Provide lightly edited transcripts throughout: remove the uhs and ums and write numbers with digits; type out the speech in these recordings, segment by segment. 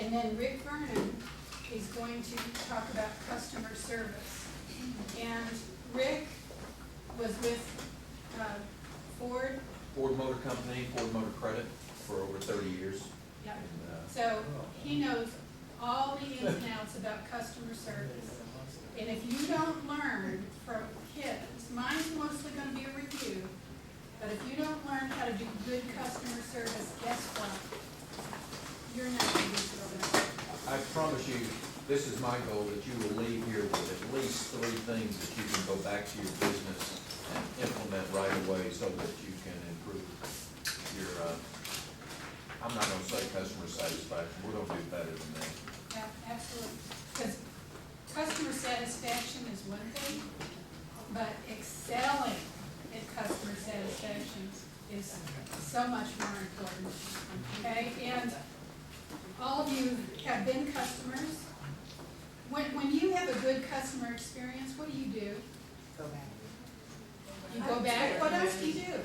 And then Rick Vernon is going to talk about customer service. And Rick was with Ford. Ford Motor Company, Ford Motor Credit for over 30 years. Yep. And, So he knows all the ins and outs about customer service. And if you don't learn from kids, mine's mostly going to be a review, but if you don't learn how to do good customer service, guess what? You're not going to be good. I promise you, this is my goal, that you will leave here with at least 3 things that you can go back to your business and implement right away so that you can improve your, I'm not gonna say customer satisfaction, we're gonna do better than that. Yeah, absolutely. Because customer satisfaction is one thing, but excelling at customer satisfaction is so much more important. Okay, and all of you have been customers. When you have a good customer experience, what do? Go back. You go back. What else do you do?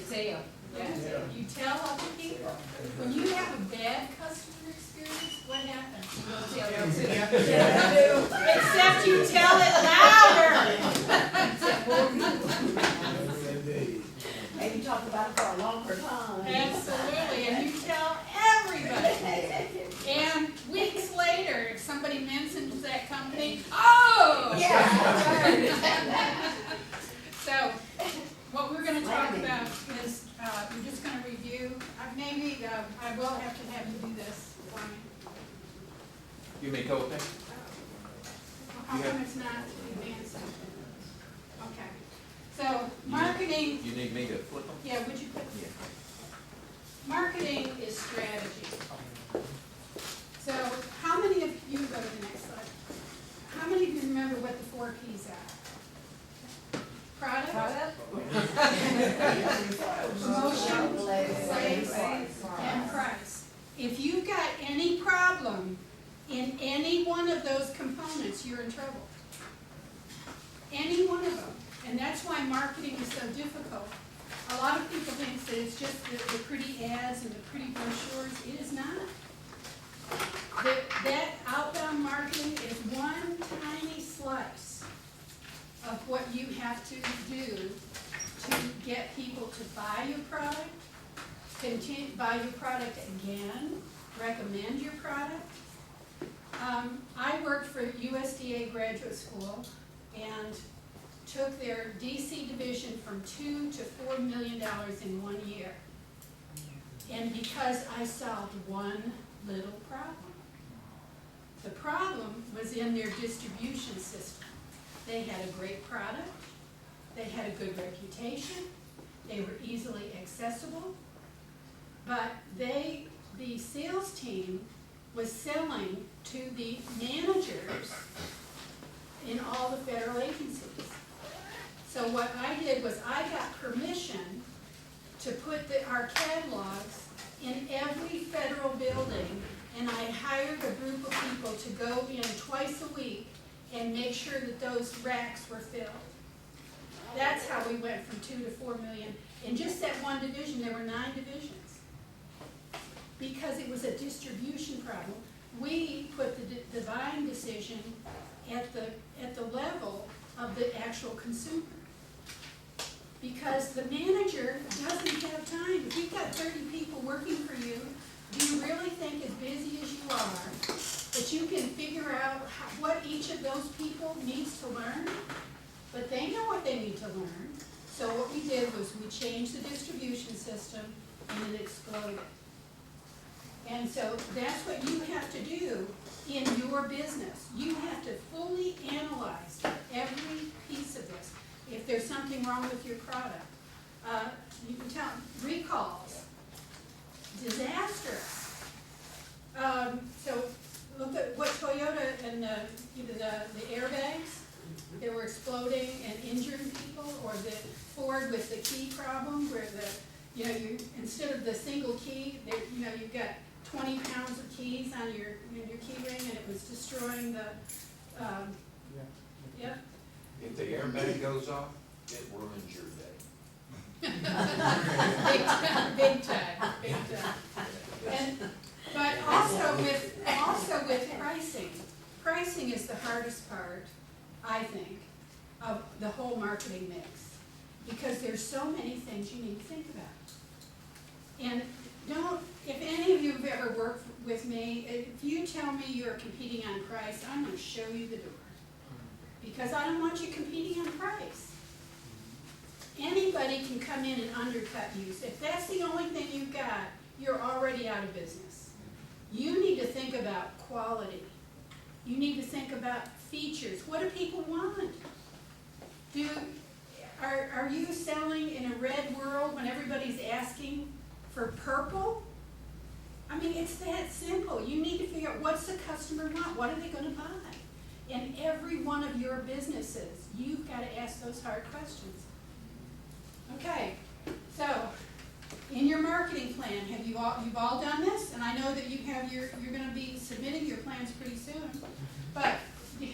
Sale. Yeah. You tell other people. When you have a bad customer experience, what happens? Except you tell it louder. Maybe talk about it for a longer time. Absolutely, and you tell everybody. And weeks later, if somebody mentions that company, oh! Yeah. So, what we're gonna talk about is, we're just gonna review, maybe, I will have to have you do this for me. You may go, okay? How come it's not advancing? Okay, so, marketing, You need me to flip them? yeah, would you put, Yeah. marketing is strategy. So, how many of you, go to the next slide, how many of you remember what the 4 Ps are? Product? Promotion, place, and price. If you've got any problem in any one of those components, you're in trouble. Any one of them. And that's why marketing is so difficult. A lot of people think that it's just the pretty ads and the pretty brochures. It is not. That outbound marketing is one tiny slice of what you have to do to get people to buy your product, continue buy your product again, recommend your product. I worked for USDA Graduate School and took their DC division from $2 to $4 million in 1 year. And because I solved one little problem. The problem was in their distribution system. They had a great product, they had a good reputation, they were easily accessible, but the sales team was selling to the managers in all the federal agencies. So what I did was I got permission to put our catalogs in every federal building, and I hired a group of people to go in twice a week and make sure that those racks were filled. That's how we went from 2 to 4 million. In just that one division, there were 9 divisions. Because it was a distribution problem, we put the buying decision at the level of the actual consumer. Because the manager doesn't have time. If you've got 30 people working for you, do you really think, as busy as you are, that you can figure out what each of those people needs to learn? But they know what they need to learn. So what we did was we changed the distribution system and it exploded. And so that's what you have to do in your business. You have to fully analyze every piece of this. If there's something wrong with your product, you can tell them. Recalls, disastrous. So look at what Toyota and the airbags, they were exploding and injuring people, or the Ford with the key problem, where you instead of the single key, you've got 20 pounds of keys on your key ring, and it was destroying the. Yep. If the airbag goes off, it ruins your day. Big time, big time, big time. But also with pricing is the hardest part, I think, of the whole marketing mix. Because there's so many things you need to think about. And if any of you have ever worked with me, if you tell me you're competing on price, I'm gonna show you the door. Because I don't want you competing on price. Anybody can come in and undercut you. If that's the only thing you've got, you're already out of business. You need to think about quality. You need to think about features. What do people want? Are you selling in a red world when everybody's asking for purple? I mean, it's that simple. You need to figure out what's the customer want, what are they gonna buy? In every one of your businesses, you've gotta ask those hard questions. Okay, so in your marketing plan, you've all done this, and I know that you're gonna be submitting your plans pretty soon, but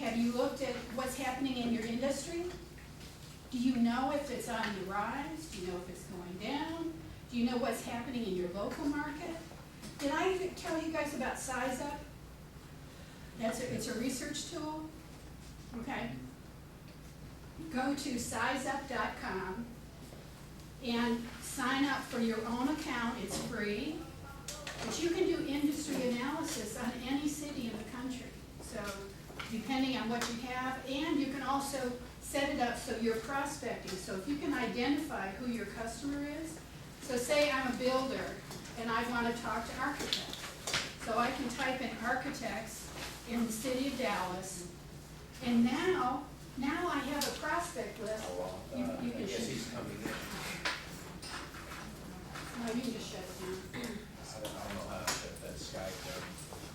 have you looked at what's happening in your industry? Do you know if it's on the rise? Do you know if it's going down? Do you know what's happening in your local market? Did I tell you guys about Size Up? It's a research tool. Okay. Go to sizeup.com and sign up for your own account. It's free. But you can do industry analysis on any city in the country. So depending on what you have, and you can also set it up so you're prospecting. So if you can identify who your customer is, so say I'm a builder and I want to talk to architects. So I can type in architects in the city of Dallas, and now I have a prospect list. You I can guess shoot. he's coming in. No, you can just shut it down. I don't know how to shut that Skype down.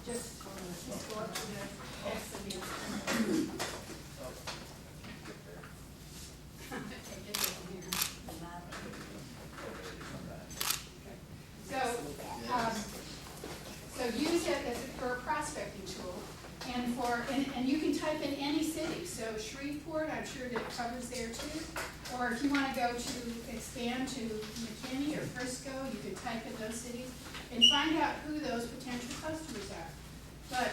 Just go up to the X and the Okay, get it in here. So use it for a prospecting tool, and you can type in any city. So Shreveport, I'm sure that covers there too. Or if you want to go to expand to McKinney or Frisco, you can type in those cities and find out who those potential customers are. But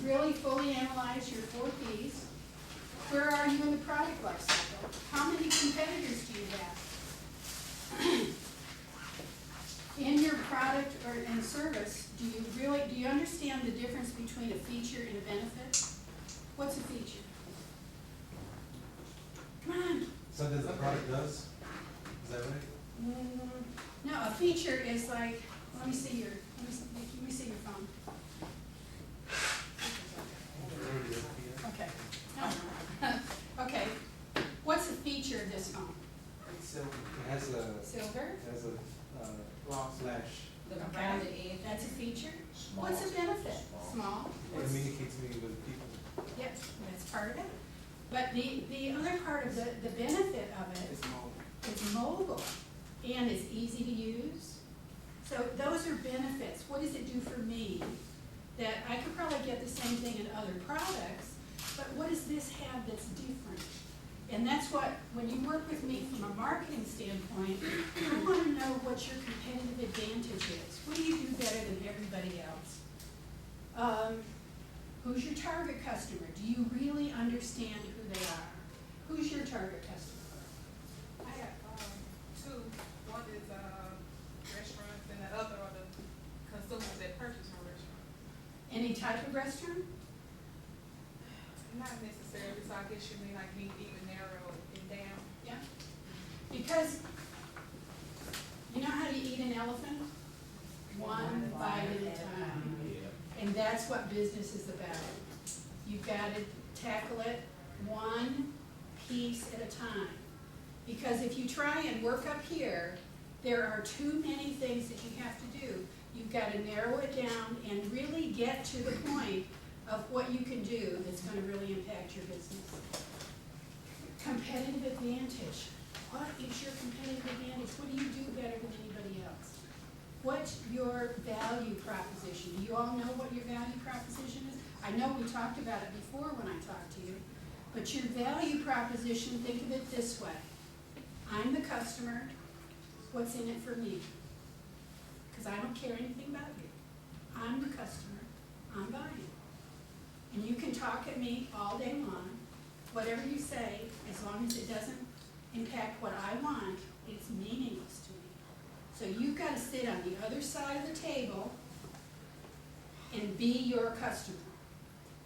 really fully analyze your 4 Ps. Where are you in the product life cycle? How many competitors do you have? In your product and service, do you understand the difference between a feature and a benefit? What's a feature? Come on. Something the product does? Is that right? No, a feature is like, let me see your phone. Okay. No. Okay. What's the feature of this phone? It has a Silver? flash. The rounded edge. That's a feature. Small. What's a benefit? Small. It communicates me with people. Yep, that's part of it. But the other part of the benefit of it, It's small. it's mobile and it's easy to use. So those are benefits. What does it do for me? That I could probably get the same thing in other products, but what does this have that's different? And that's what, when you work with me from a marketing standpoint, I want to know what your competitive advantage is. What do you do better than everybody else? Who's your target customer? Do you really understand who they are? Who's your target customer? I have two. One is restaurants, and the other are the consumers that purchase from restaurants. Any type of restaurant? Not necessarily, so I guess you mean like me even narrow it down. Yeah. Because, you know how you eat an elephant? One bite at a time. And that's what business is about. You've got to tackle it one piece at a time. Because if you try and work up here, there are too many things that you have to do. You've got to narrow it down and really get to the point of what you can do that's going to really impact your business. Competitive advantage. What is your competitive advantage? What do you do better than anybody else? What's your value proposition? Do you all know what your value proposition is? I know we talked about it before when I talked to you, but your value proposition, think of it this way. I'm the customer. What's in it for me? because I don't care anything about you. I'm the customer, I'm buying. And you can talk at me all day long, whatever you say, as long as it doesn't impact what I want, it's meaningless to me. So you've got to sit on the other side of the table and be your customer.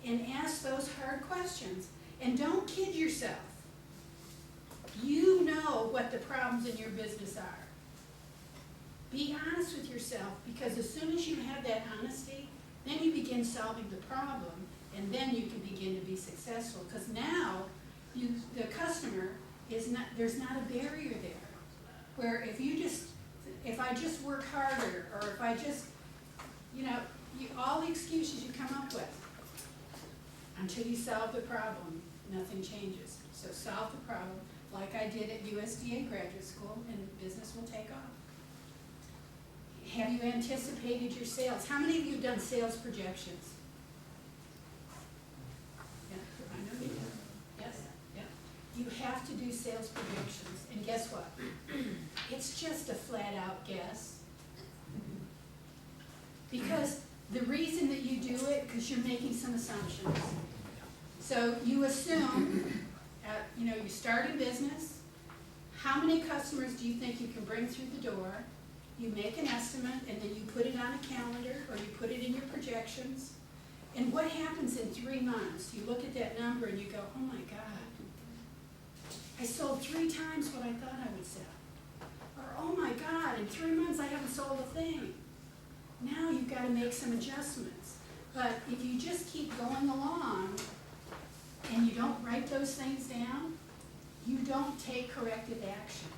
And ask those hard questions. And don't kid yourself. You know what the problems in your business are. Be honest with yourself, because as soon as you have that honesty, then you begin solving the problem, and then you can begin to be successful. Because now, the customer is not, there's not a barrier there. Where if I just work harder, or if I just, all the excuses you come up with, until you solve the problem, nothing changes. So solve the problem, like I did at USDA graduate school, and business will take off. Have you anticipated your sales? How many of you have done sales projections? Yeah, I know you have. Yes, yeah. You have to do sales projections, and guess what? It's just a flat-out guess. Because the reason that you do it, because you're making some assumptions. So you assume, you start a business, how many customers do you think you can bring through the door? You make an estimate, and then you put it on a calendar, or you put it in your projections. And what happens in 3 months? You look at that number and you go, oh my God, I sold 3 times what I thought I would sell. Or, oh my God, in 3 months I haven't sold a thing. Now you've got to make some adjustments. But if you just keep going along and you don't write those things down, you don't take corrective action.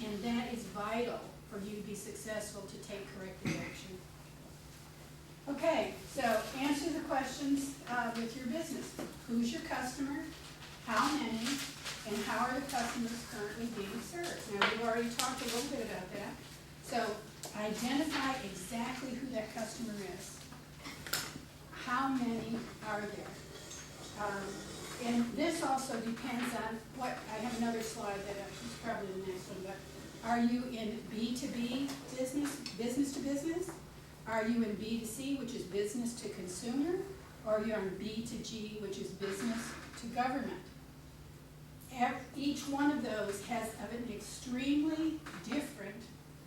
And that is vital for you to be successful, to take corrective action. Okay, so answer the questions with your business. Who's your customer? How many? And how are the customers currently being served? Now, we've already talked a little bit about that. So identify exactly who that customer is. How many are there? And this also depends on what, I have another slide that is probably the next one, but are you in B2B business, business to business? Are you in B2C, which is business to consumer? Or are you on B2G, which is business to government? Each one of those has an extremely different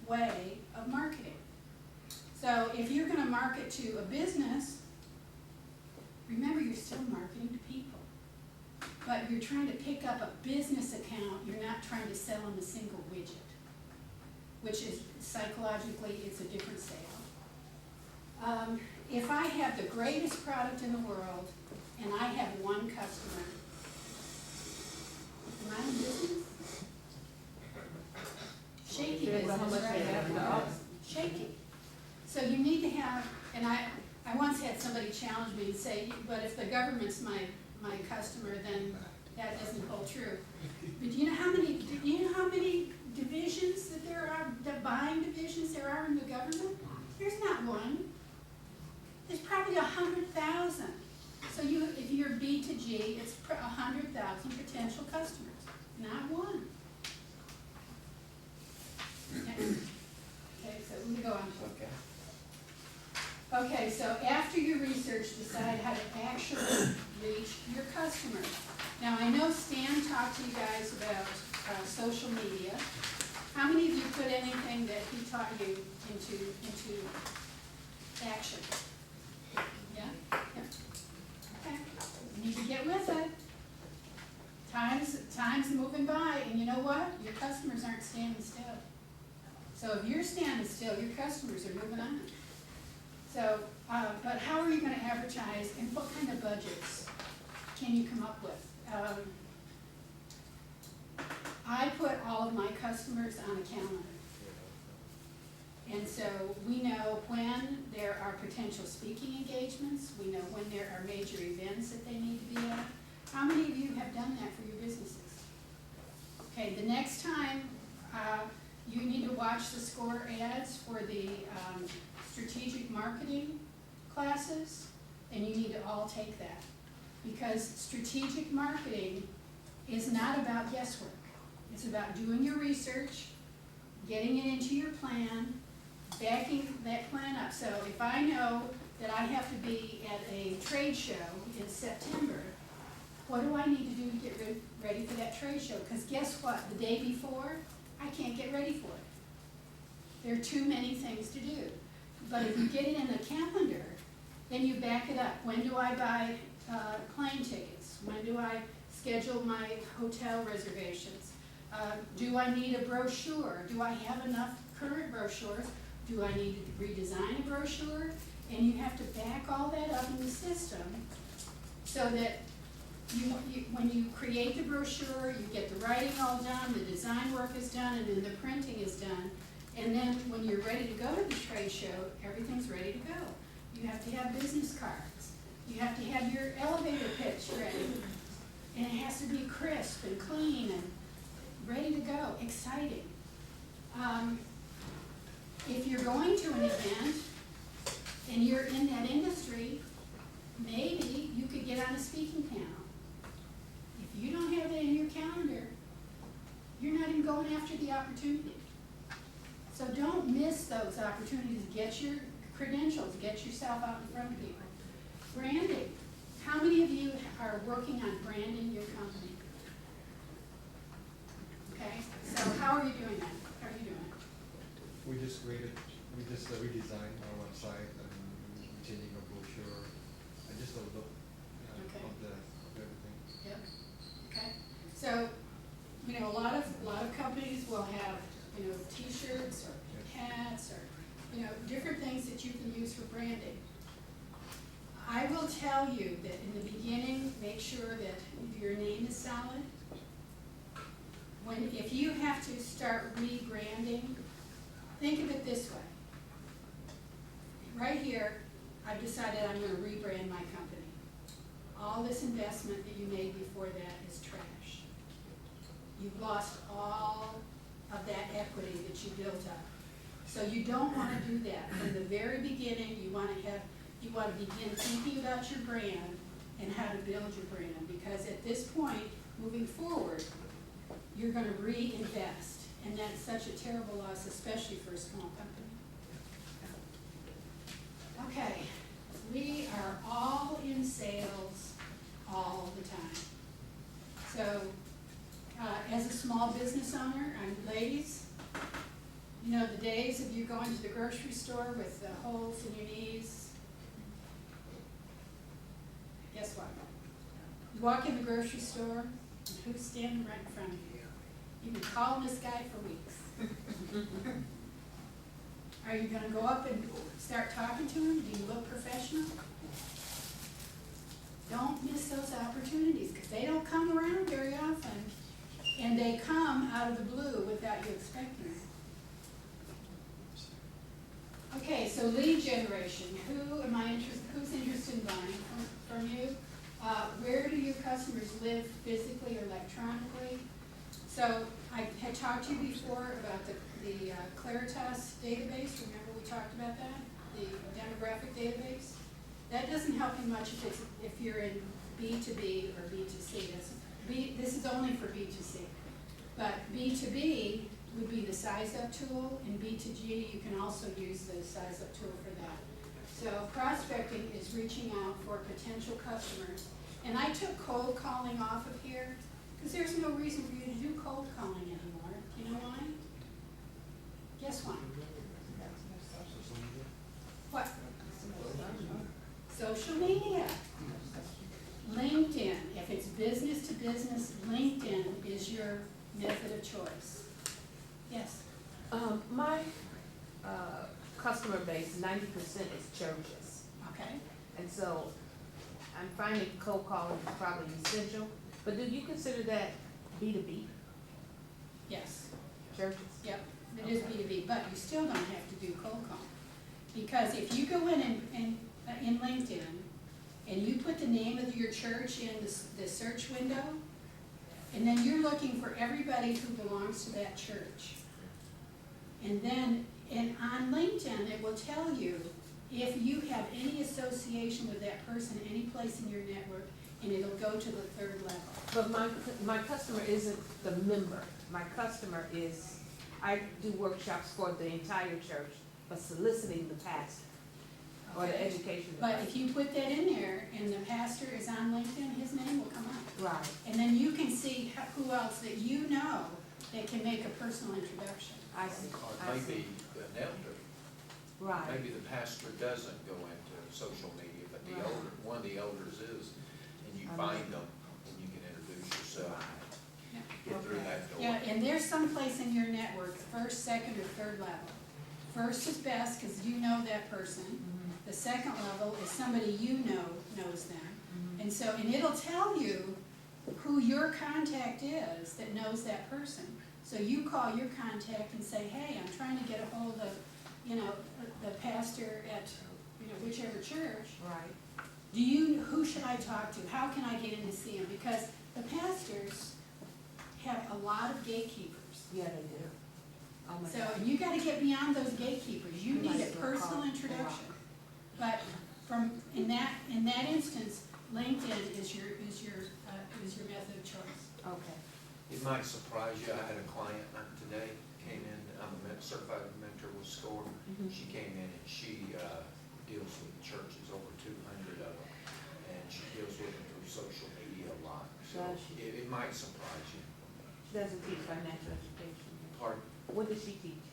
way of marketing. So if you're going to market to a business, remember you're still marketing to people. But you're trying to pick up a business account, you're not trying to sell them a single widget, which is psychologically, it's a different sale. If I have the greatest product in the world and I have one customer, am I in business? Shaky business, right? Shaky. So you need to have, and I once had somebody challenge me and say, but if the government's my customer, then that doesn't hold true. But do you know how many divisions that there are, the buying divisions there are in the government? There's not one. There's probably 100,000. So if you're B2G, it's 100,000 potential customers, not one. Okay, so we can go on. Okay, so after your research, decide how to actually reach your customers. Now, I know Stan talked to you guys about social media. How many of you put anything that he taught you into action? Yeah? Yeah. Okay. You need to get with it. Time's moving by, and you know what? Your customers aren't standing still. So if you're standing still, your customers are moving on. So, but how are you going to advertise, and what kind of budgets can you come up with? I put all of my customers on a calendar. And so we know when there are potential speaking engagements, we know when there are major events that they need to be at. How many of you have done that for your businesses? Okay, the next time you need to watch the SCORE ads for the strategic marketing classes, and you need to all take that. Because strategic marketing is not about guesswork. It's about doing your research, getting it into your plan, backing that plan up. So if I know that I have to be at a trade show in September, what do I need to do to get ready for that trade show? Because guess what, the day before, I can't get ready for it. There are too many things to do. But if you get it in the calendar, then you back it up. When do I buy plane tickets? When do I schedule my hotel reservations? Do I need a brochure? Do I have enough current brochures? Do I need to redesign a brochure? And you have to back all that up in the system so that when you create the brochure, you get the writing all done, the design work is done, and then the printing is done. And then when you're ready to go to the trade show, everything's ready to go. You have to have business cards. You have to have your elevator pitch ready. And it has to be crisp and clean and ready to go, exciting. If you're going to an event and you're in that industry, maybe you could get on a speaking panel. If you don't have that in your calendar, you're not even going after the opportunity. So don't miss those opportunities. Get your credentials, get yourself out in front of people. Branding. How many of you are working on branding your company? Okay, so how are you doing that? How are you doing it? We just redesigned our website and changing our brochure, and just a look, Okay. of everything. Yep, okay. So, you know, a lot of companies will have, you know, t-shirts or hats or, you know, different things that you can use for branding. I will tell you that in the beginning, make sure that your name is solid. If you have to start rebranding, think of it this way. Right here, I've decided I'm gonna rebrand my company. All this investment that you made before that is trash. You've lost all of that equity that you built up. So you don't wanna do that. From the very beginning, you wanna begin thinking about your brand and how to build your brand, because at this point, moving forward, you're gonna reinvest, and that's such a terrible loss, especially for a small company. Okay, we are all in sales all the time. So, as a small business owner, ladies, you know, the days of you going to the grocery store with the holes in your knees, guess what? You walk in the grocery store, and who's standing right in front of you? You've been calling this guy for weeks. Are you gonna go up and start talking to him? Do you look professional? Don't miss those opportunities, because they don't come around very often, and they come out of the blue without you expecting it. Okay, so lead generation, who's interested in buying from you? Where do your customers live physically or electronically? So I had talked to you before about the Claritas database. Remember we talked about that? The demographic database? That doesn't help you much if you're in B2B or B2C. This is only for B2C. But B2B would be the Size Up tool, and B2G, you can also use the Size Up tool for that. So prospecting is reaching out for potential customers. And I took cold calling off of here, because there's no reason for you to do cold calling anymore. You know why? Guess why? What? Social media. LinkedIn. If it's business to business, LinkedIn is your method of choice. Yes? My customer base, 90% is churches. Okay. And so I'm finding cold calling is probably essential. But do you consider that B2B, Yes. churches? Yep. It is B2B, but you still don't have to do cold calling. Because if you go in in LinkedIn and you put the name of your church in the search window, and then you're looking for everybody who belongs to that church. And then on LinkedIn, it will tell you if you have any association with that person, any place in your network, and it'll go to the third level. But my customer isn't the member. My customer is, I do workshops for the entire church, for soliciting the pastor or the Okay. education But department. if you put that in there and the pastor is on LinkedIn, his name will come up. Right, And then you can see who else that you know that can make a personal introduction. I see, Or I see, maybe an elder, right, maybe the pastor doesn't go into social media, but the Right. elder, one of the elders is, and you I find know. them, and you can introduce yourself, Yeah. get through that door. Yeah, and there's some place in your network, first, second, or third level. First is best, cause you know that person. mhm, The second level is somebody you know knows them. mhm, And so, and it'll tell you who your contact is that knows that person. So you call your contact and say, hey, I'm trying to get a hold of, you know, the pastor at, you know, whichever church. right, Who should I talk to? How can I get in to see him? Because the pastors have a lot of gatekeepers. yeah, they do. Oh my So, God. and you gotta get beyond those gatekeepers. You You might need a as well personal call it introduction. But in that instance, LinkedIn is your method of choice. Okay, It might surprise you, I had a client today, came in, I'm a certified mentor with SCORE. mhm, She came in and she deals with churches, over 200 of them, and she deals with them through social media a lot. So Does she? it might surprise you. she doesn't teach financial education. Pardon? What does she teach?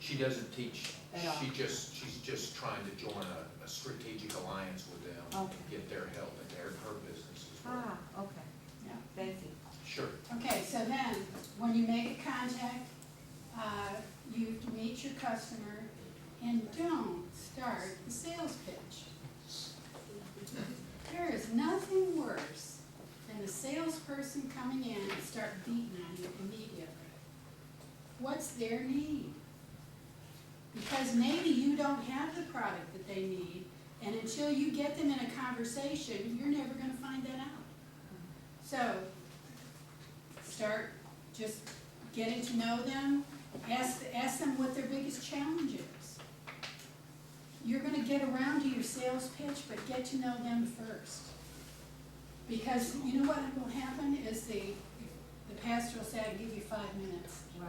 She doesn't teach, At all. she's just trying to join a strategic alliance with them to Okay. get their help in her business as well. Ah, okay, Yeah. thank you. Sure. Okay, so then, when you make a contact, you meet your customer, and don't start the sales pitch. There is nothing worse than a salesperson coming in and start beating on you immediately. What's their need? Because maybe you don't have the product that they need, and until you get them in a conversation, you're never gonna find that out. So, start just getting to know them, ask them what their biggest challenge is. You're gonna get around to your sales pitch, but get to know them first. Because you know what will happen is the pastor will say, I give you 5 minutes. Right,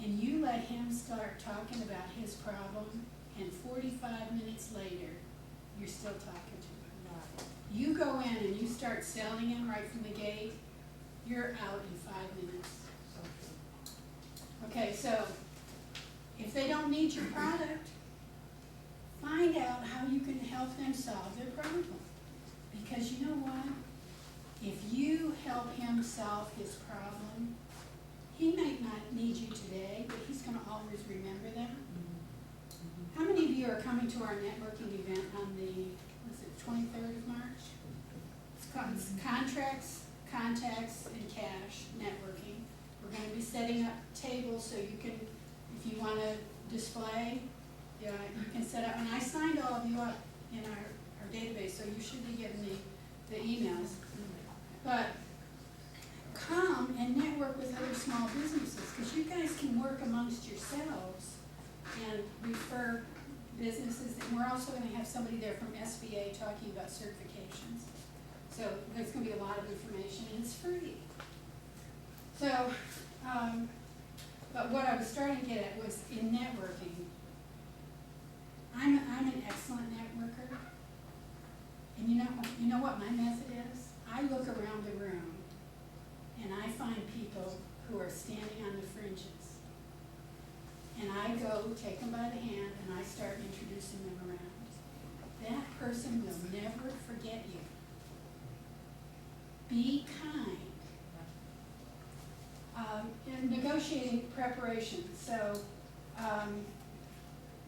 And you let him start talking about his problem, and 45 minutes later, you're still talking to him. right, You go in and you start selling him right from the gate, you're out in 5 minutes. so true. Okay, so if they don't need your product, find out how you can help them solve their problem. Because you know what? If you help him solve his problem, he might not need you today, but he's gonna always remember that. Mhm, mhm. How many of you are coming to our networking event on the, was it 23rd of March? It's contracts, contacts, and cash networking. We're gonna be setting up tables so you can, if you wanna display, you can set up, and I signed all of you up in our database, so you should be getting the emails. But come and network with other small businesses, because you guys can work amongst yourselves and refer businesses, and we're also gonna have somebody there from SBA talking about certifications. So there's gonna be a lot of information, and it's free. So, but what I was starting to get at was in networking, I'm an excellent networker. And you know what my method is? I look around the room and I find people who are standing on the fringes. And I go take them by the hand and I start introducing them around. That person will never forget you. Be kind. In negotiating preparation, so,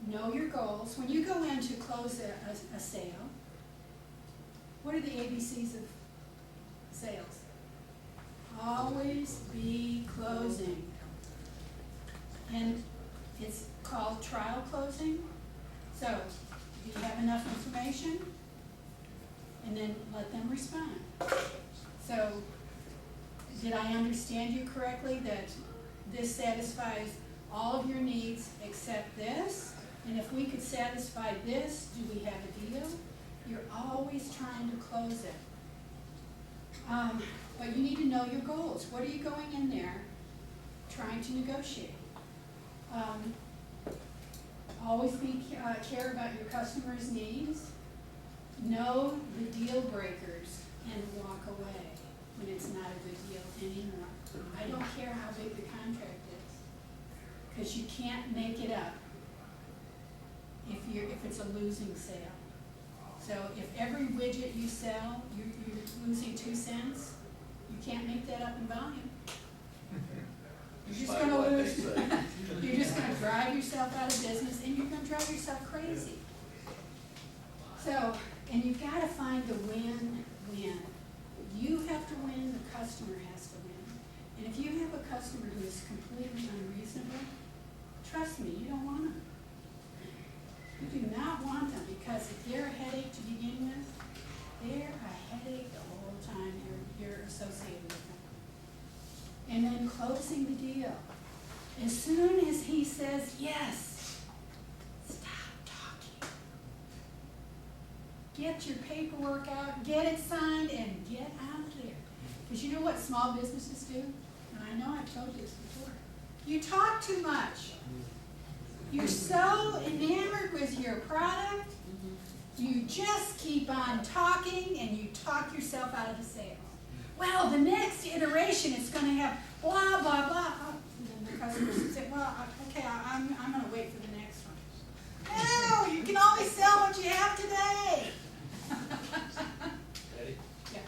know your goals. When you go in to close a sale, what are the ABCs of sales? Always be closing. And it's called trial closing. So, do you have enough information? And then let them respond. So, did I understand you correctly that this satisfies all of your needs except this? And if we could satisfy this, do we have a deal? You're always trying to close it. But you need to know your goals. What are you going in there trying to negotiate? Always care about your customers' needs. Know the deal breakers and walk away when it's not a good deal anymore. I don't care how big the contract is, because you can't make it up if it's a losing sale. So if every widget you sell, you're losing 2 cents, you can't make that up in volume. You're just Despite gonna what they lose. say. You're just gonna drive yourself out of business, and you're gonna drive yourself crazy. So, and you've gotta find the win-win. You have to win, the customer has to win. And if you have a customer who is completely unreasonable, trust me, you don't want them. You do not want them, because if they're a headache to begin with, they're a headache the whole time you're associated with them. And then closing the deal. As soon as he says yes, stop talking. Get your paperwork out, get it signed, and get out of there. Because you know what small businesses do? And I know I've told you this before. You talk too much. You're so enamored with your product, you just keep on talking and you talk yourself out of the sale. Well, the next iteration is going to have blah, blah, blah. Oh, and then the customer says, well, okay, I'm going to wait for the next one. No, you can only sell what you have today. Ready? Yeah.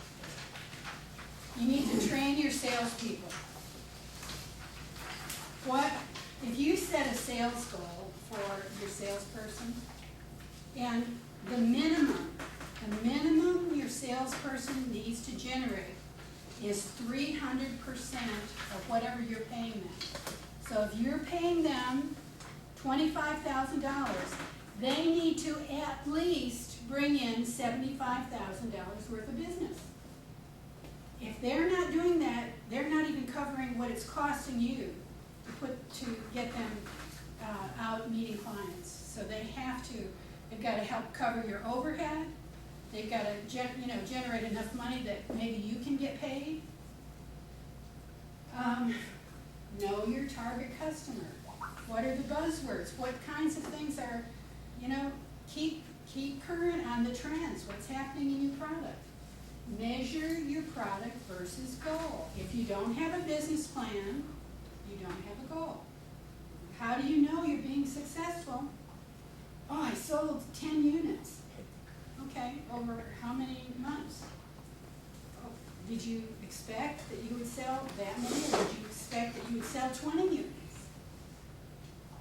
You need to train your salespeople. What, if you set a sales goal for your salesperson, and the minimum your salesperson needs to generate is 300% of whatever you're paying them. So if you're paying them $25,000, they need to at least bring in $75,000 worth of business. If they're not doing that, they're not even covering what it's costing you to get them out meeting clients. So they've got to help cover your overhead. They've got to generate enough money that maybe you can get paid. Know your target customer. What are the buzzwords? What kinds of things are, keep current on the trends. What's happening in your product? Measure your product versus goal. If you don't have a business plan, you don't have a goal. How do you know you're being successful? Oh, I sold 10 units. Okay, over how many months? Oh, did you expect that you would sell that many, or did you expect that you would sell 20 units?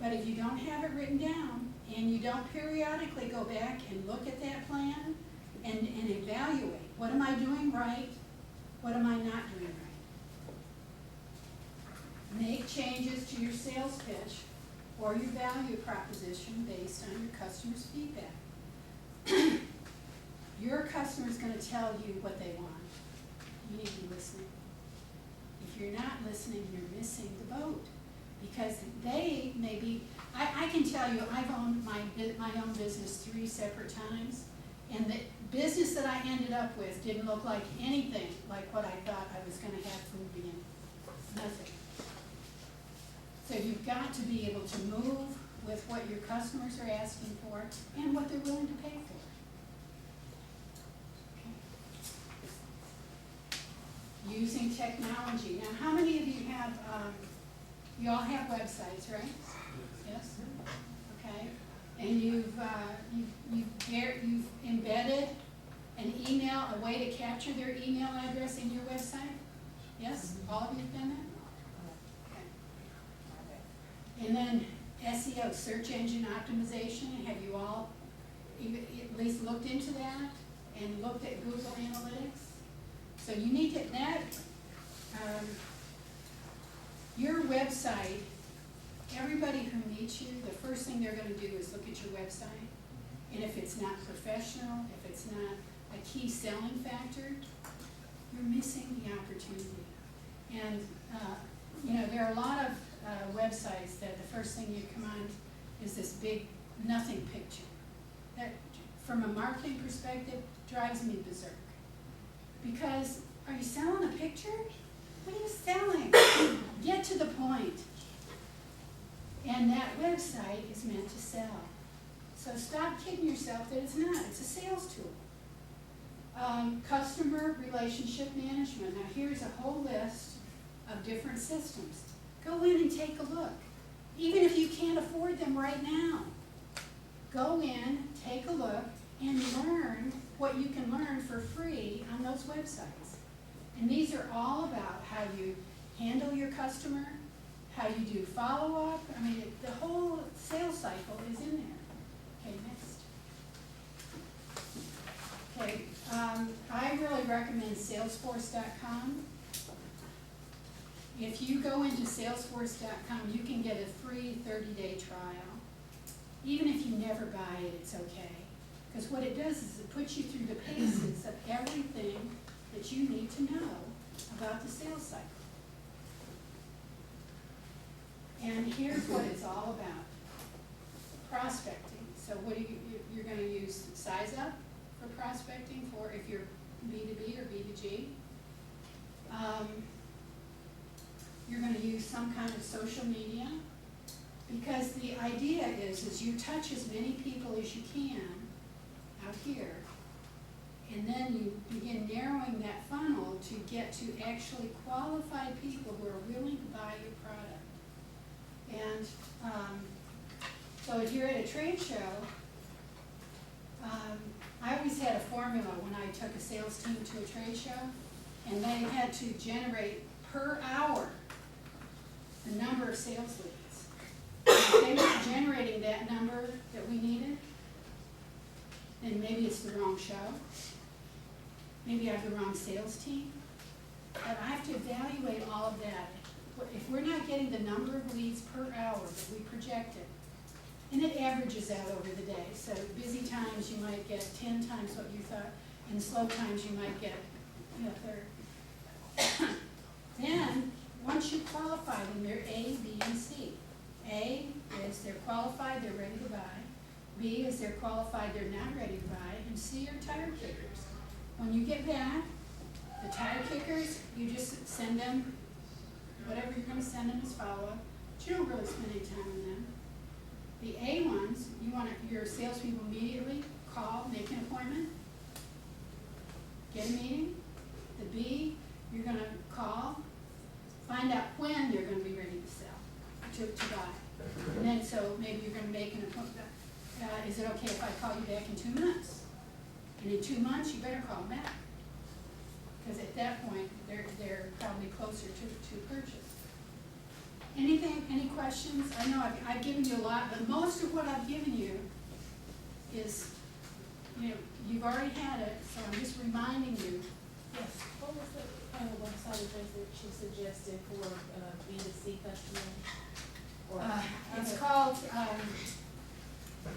But if you don't have it written down, and you don't periodically go back and look at that plan and evaluate, what am I doing right? What am I not doing right? Make changes to your sales pitch or your value proposition based on your customer's feedback. Your customer's going to tell you what they want. You need to be listening. If you're not listening, you're missing the boat. Because they may be, I can tell you, I've owned my own business 3 separate times, and the business that I ended up with didn't look like anything like what I thought I was going to have from the beginning. Nothing. So you've got to be able to move with what your customers are asking for and what they're willing to pay for. Okay. Using technology. Now, how many of you have, you all have websites, right? Yes? Okay. And you've embedded an email, a way to capture their email address in your website? Yes? All of you have done that? And then SEO, search engine optimization, have you all at least looked into that and looked at Google Analytics? So you need to, your website, everybody who meets you, the first thing they're going to do is look at your website. And if it's not professional, if it's not a key selling factor, you're missing the opportunity. And, there are a lot of websites that the first thing you come on is this big nothing picture. That, from a marketing perspective, drives me berserk. Because, are you selling a picture? What are you selling? Get to the point. And that website is meant to sell. So stop kidding yourself that it's not, it's a sales tool. Customer relationship management, now here's a whole list of different systems. Go in and take a look, even if you can't afford them right now. Go in, take a look, and learn what you can learn for free on those websites. And these are all about how you handle your customer, how you do follow-up. I mean, the whole sales cycle is in there. Okay, next. Okay, I really recommend Salesforce.com. If you go into Salesforce.com, you can get a free 30-day trial. Even if you never buy it, it's okay. Because what it does is it puts you through the paces of everything that you need to know about the sales cycle. And here's what it's all about. Prospecting. So what do you're gonna use Size Up for prospecting for if you're B2B or B2G. You're gonna use some kind of social media, because the idea is you touch as many people as you can out here, and then you begin narrowing that funnel to get to actually qualified people who are willing to buy your product. And so if you're at a trade show, I always had a formula when I took a sales team to a trade show, and they had to generate per hour the number of sales leads. If they weren't generating that number that we needed, then maybe it's the wrong show. Maybe I have the wrong sales team. But I have to evaluate all of that. If we're not getting the number of leads per hour that we projected, and it averages out over the day, so busy times you might get 10 times what you thought, and slow times you might get a third. Then, once you qualify them, they're A, B, and C. A is they're qualified, they're ready to buy. B is they're qualified, they're not ready to buy. And C are tire kickers. When you get back, the tire kickers, you just send them whatever you're gonna send them as follow-up, but you don't really spend any time on them. The A ones, you want your salespeople immediately call, make an appointment, get a meeting. The B, you're gonna call, find out when they're gonna be ready to sell, to buy. And then, so maybe you're gonna make an appointment. Is it okay if I call you back in 2 months? And in 2 months, you better call them back. Because at that point, they're probably closer to purchase. Anything, any questions? I know I've given you a lot, but most of what I've given you is, you know, you've already had it, so I'm just reminding you. Yes? What was the website address that you suggested for B2C customers? Or It's called,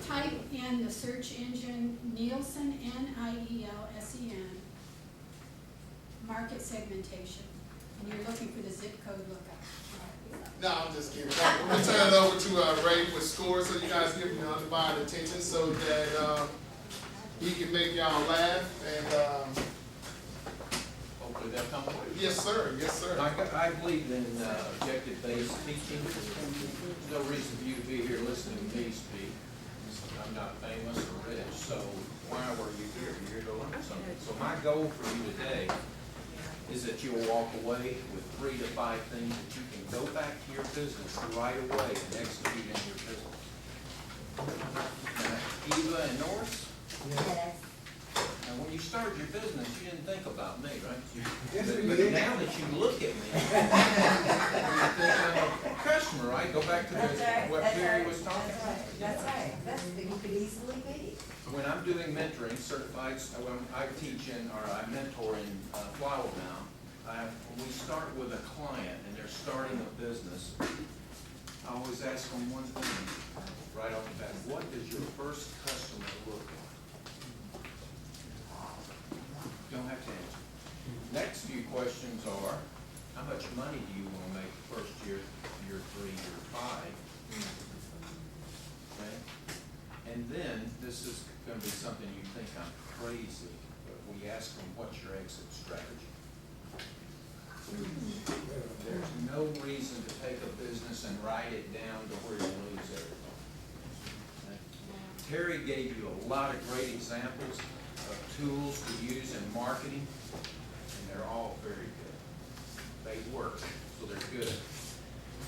type in the search engine Nielsen, Nielsen, market segmentation, and you're looking for the zip code lookup. No, I'm just kidding. I'm gonna turn it over to Ray with scores, so you guys give me undivided attention so that he can make y'all laugh and Hopefully they'll come with you. yes sir, yes sir. I believe in objective-based teaching. There's no reason for you to be here listening to me speak. I'm not famous or rich, so why were you here? You're here to learn something. So my goal for you today is that you'll walk away with 3 to 5 things that you can go back to your business right away and execute in your business. Now, Eva and Norris, Yes. now when you started your business, you didn't think about me, right? Yes, we But did. now that you look at me, you think I'm a customer, right? Go back to what Barry was talking about. That's right, you could easily be. When I'm doing mentoring, certified, when I teach or I mentor in Flower Mound, when we start with a client and they're starting a business, I always ask them one thing right off the bat: what does your first customer look like? Don't have to answer. Next few questions are: how much money do you want to make the first year, year 3, year 5? Okay? And then, this is going to be something you think I'm crazy, but we ask them, what's your exit strategy? There's no reason to take a business and write it down to where you lose everything. Okay? Terry gave you a lot of great examples of tools to use in marketing, and they're all very good. They work, so they're good.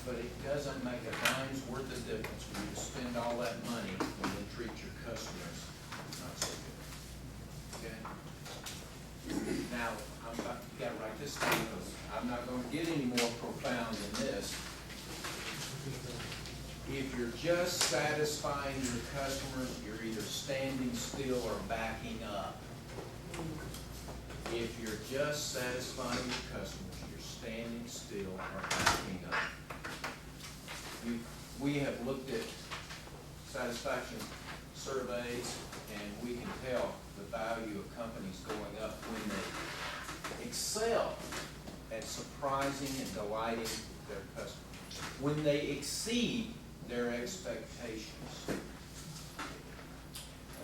But it doesn't make a dime's worth of difference for you to spend all that money and then treat your customers not so good. Okay? Now, you gotta write this down, because I'm not gonna get any more profound than this. If you're just satisfying your customers, you're either standing still or backing up. If you're just satisfying your customers, you're standing still or backing up. We have looked at satisfaction surveys, and we can tell the value of companies going up when they excel at surprising and delighting their customers, when they exceed their expectations.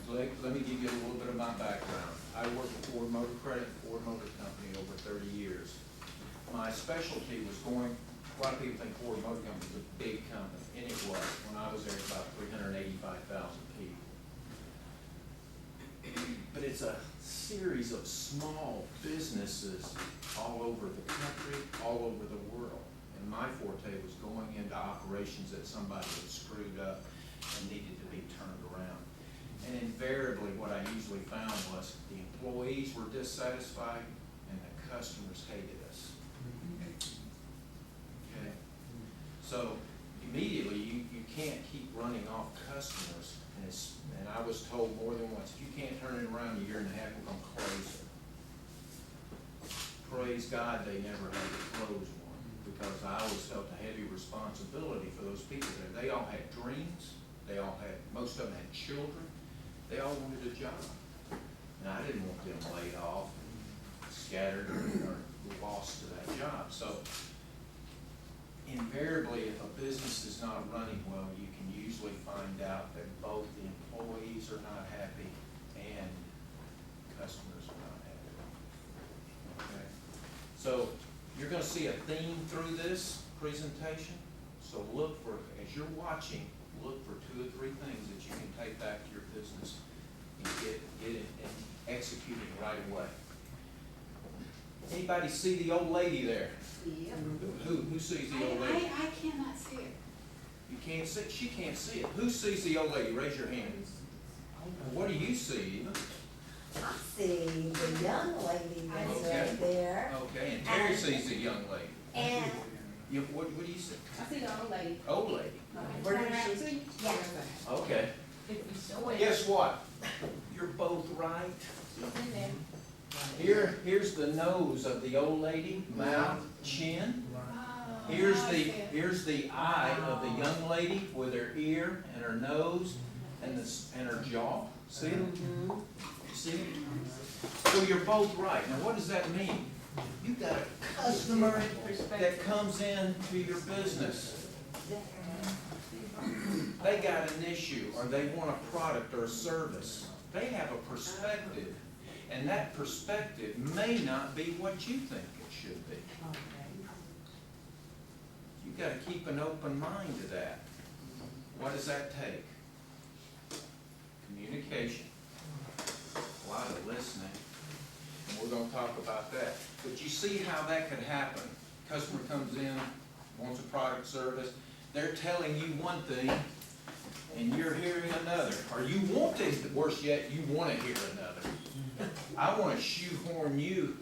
Let me give you a little bit of my background. I worked for Ford Motor Credit, Ford Motor Company over 30 years. My specialty was going, a lot of people think Ford Motor Company was a big company, and it was. When I was there, it was about 385,000 people. But it's a series of small businesses all over the country, all over the world. And my forte was going into operations that somebody had screwed up and needed to be turned around. And invariably, what I usually found was the employees were dissatisfied and the customers hated us. Okay? So immediately, you can't keep running off customers. And I was told more than once, if you can't turn it around in a year and a half, we're gonna close it. Praise God, they never had to close one, because I always felt a heavy responsibility for those people there. They all had dreams, most of them had children, they all wanted a job. And I didn't want them laid off, scattered, or lost to that job. So invariably, if a business is not running well, you can usually find out that both the employees are not happy and customers are not happy. Okay? So you're gonna see a theme through this presentation. So look for, as you're watching, look for 2 or 3 things that you can take back to your business and get it and executing right away. Anybody see the old lady there? Yeah. Who sees the old lady? I cannot see it. You can't see, she can't see it. Who sees the old lady? Raise your hand. What do you see, Eva? I see the young lady that's Okay. right there. Okay, and Terry sees the young lady. And What do you see? I see the old lady. Old lady. where did she? Yeah. Okay. If you show it. Guess what? You're both right. She's in there. Here's the nose of the old lady, mouth, chin. Oh, Here's now I see it. here's the eye of the young lady with her ear and her nose and her jaw. See it? You see it? So you're both right. Now what does that mean? You've got a customer that comes into your business. They got an issue, or they want a product or a service. They have a perspective, and that perspective may not be what you think it should be. You've got to keep an open mind to that. What does that take? Communication, a lot of listening, and we're going to talk about that. But you see how that could happen. Customer comes in, wants a product, service. They're telling you one thing, and you're hearing another. Or you want to, worse yet, you want to hear another. I want to shoehorn you.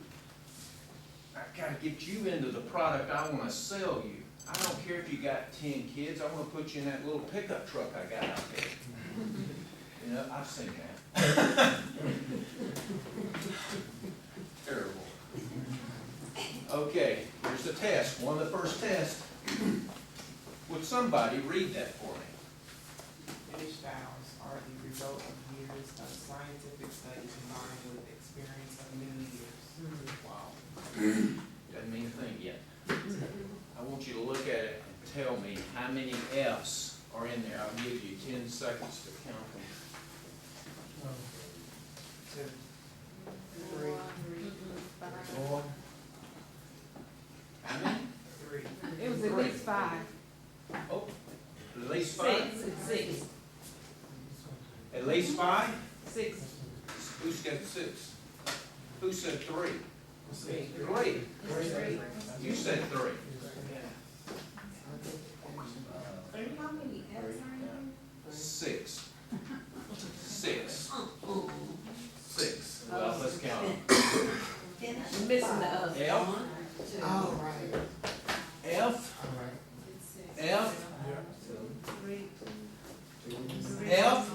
I got to get you into the product I want to sell you. I don't care if you got 10 kids. I want to put you in that little pickup truck I got out there. You know, I've seen that. Terrible. Okay, here's the test. One of the first tests. Would somebody read that for me? Finish styles are the result of years of scientific study combined with experience of many years. Wow. Doesn't mean a thing yet. I want you to look at it and tell me how many F's are in there. I'll give you 10 seconds to count them. 2, 3, 4, 5? 6. Who's got 6? Who said 3? 3. You said 3. How many F's are in 6. 6. 6. Well, let's count them. there? You're missing the other. F, 1, 2, Oh, right. F, F, F, three. F, F.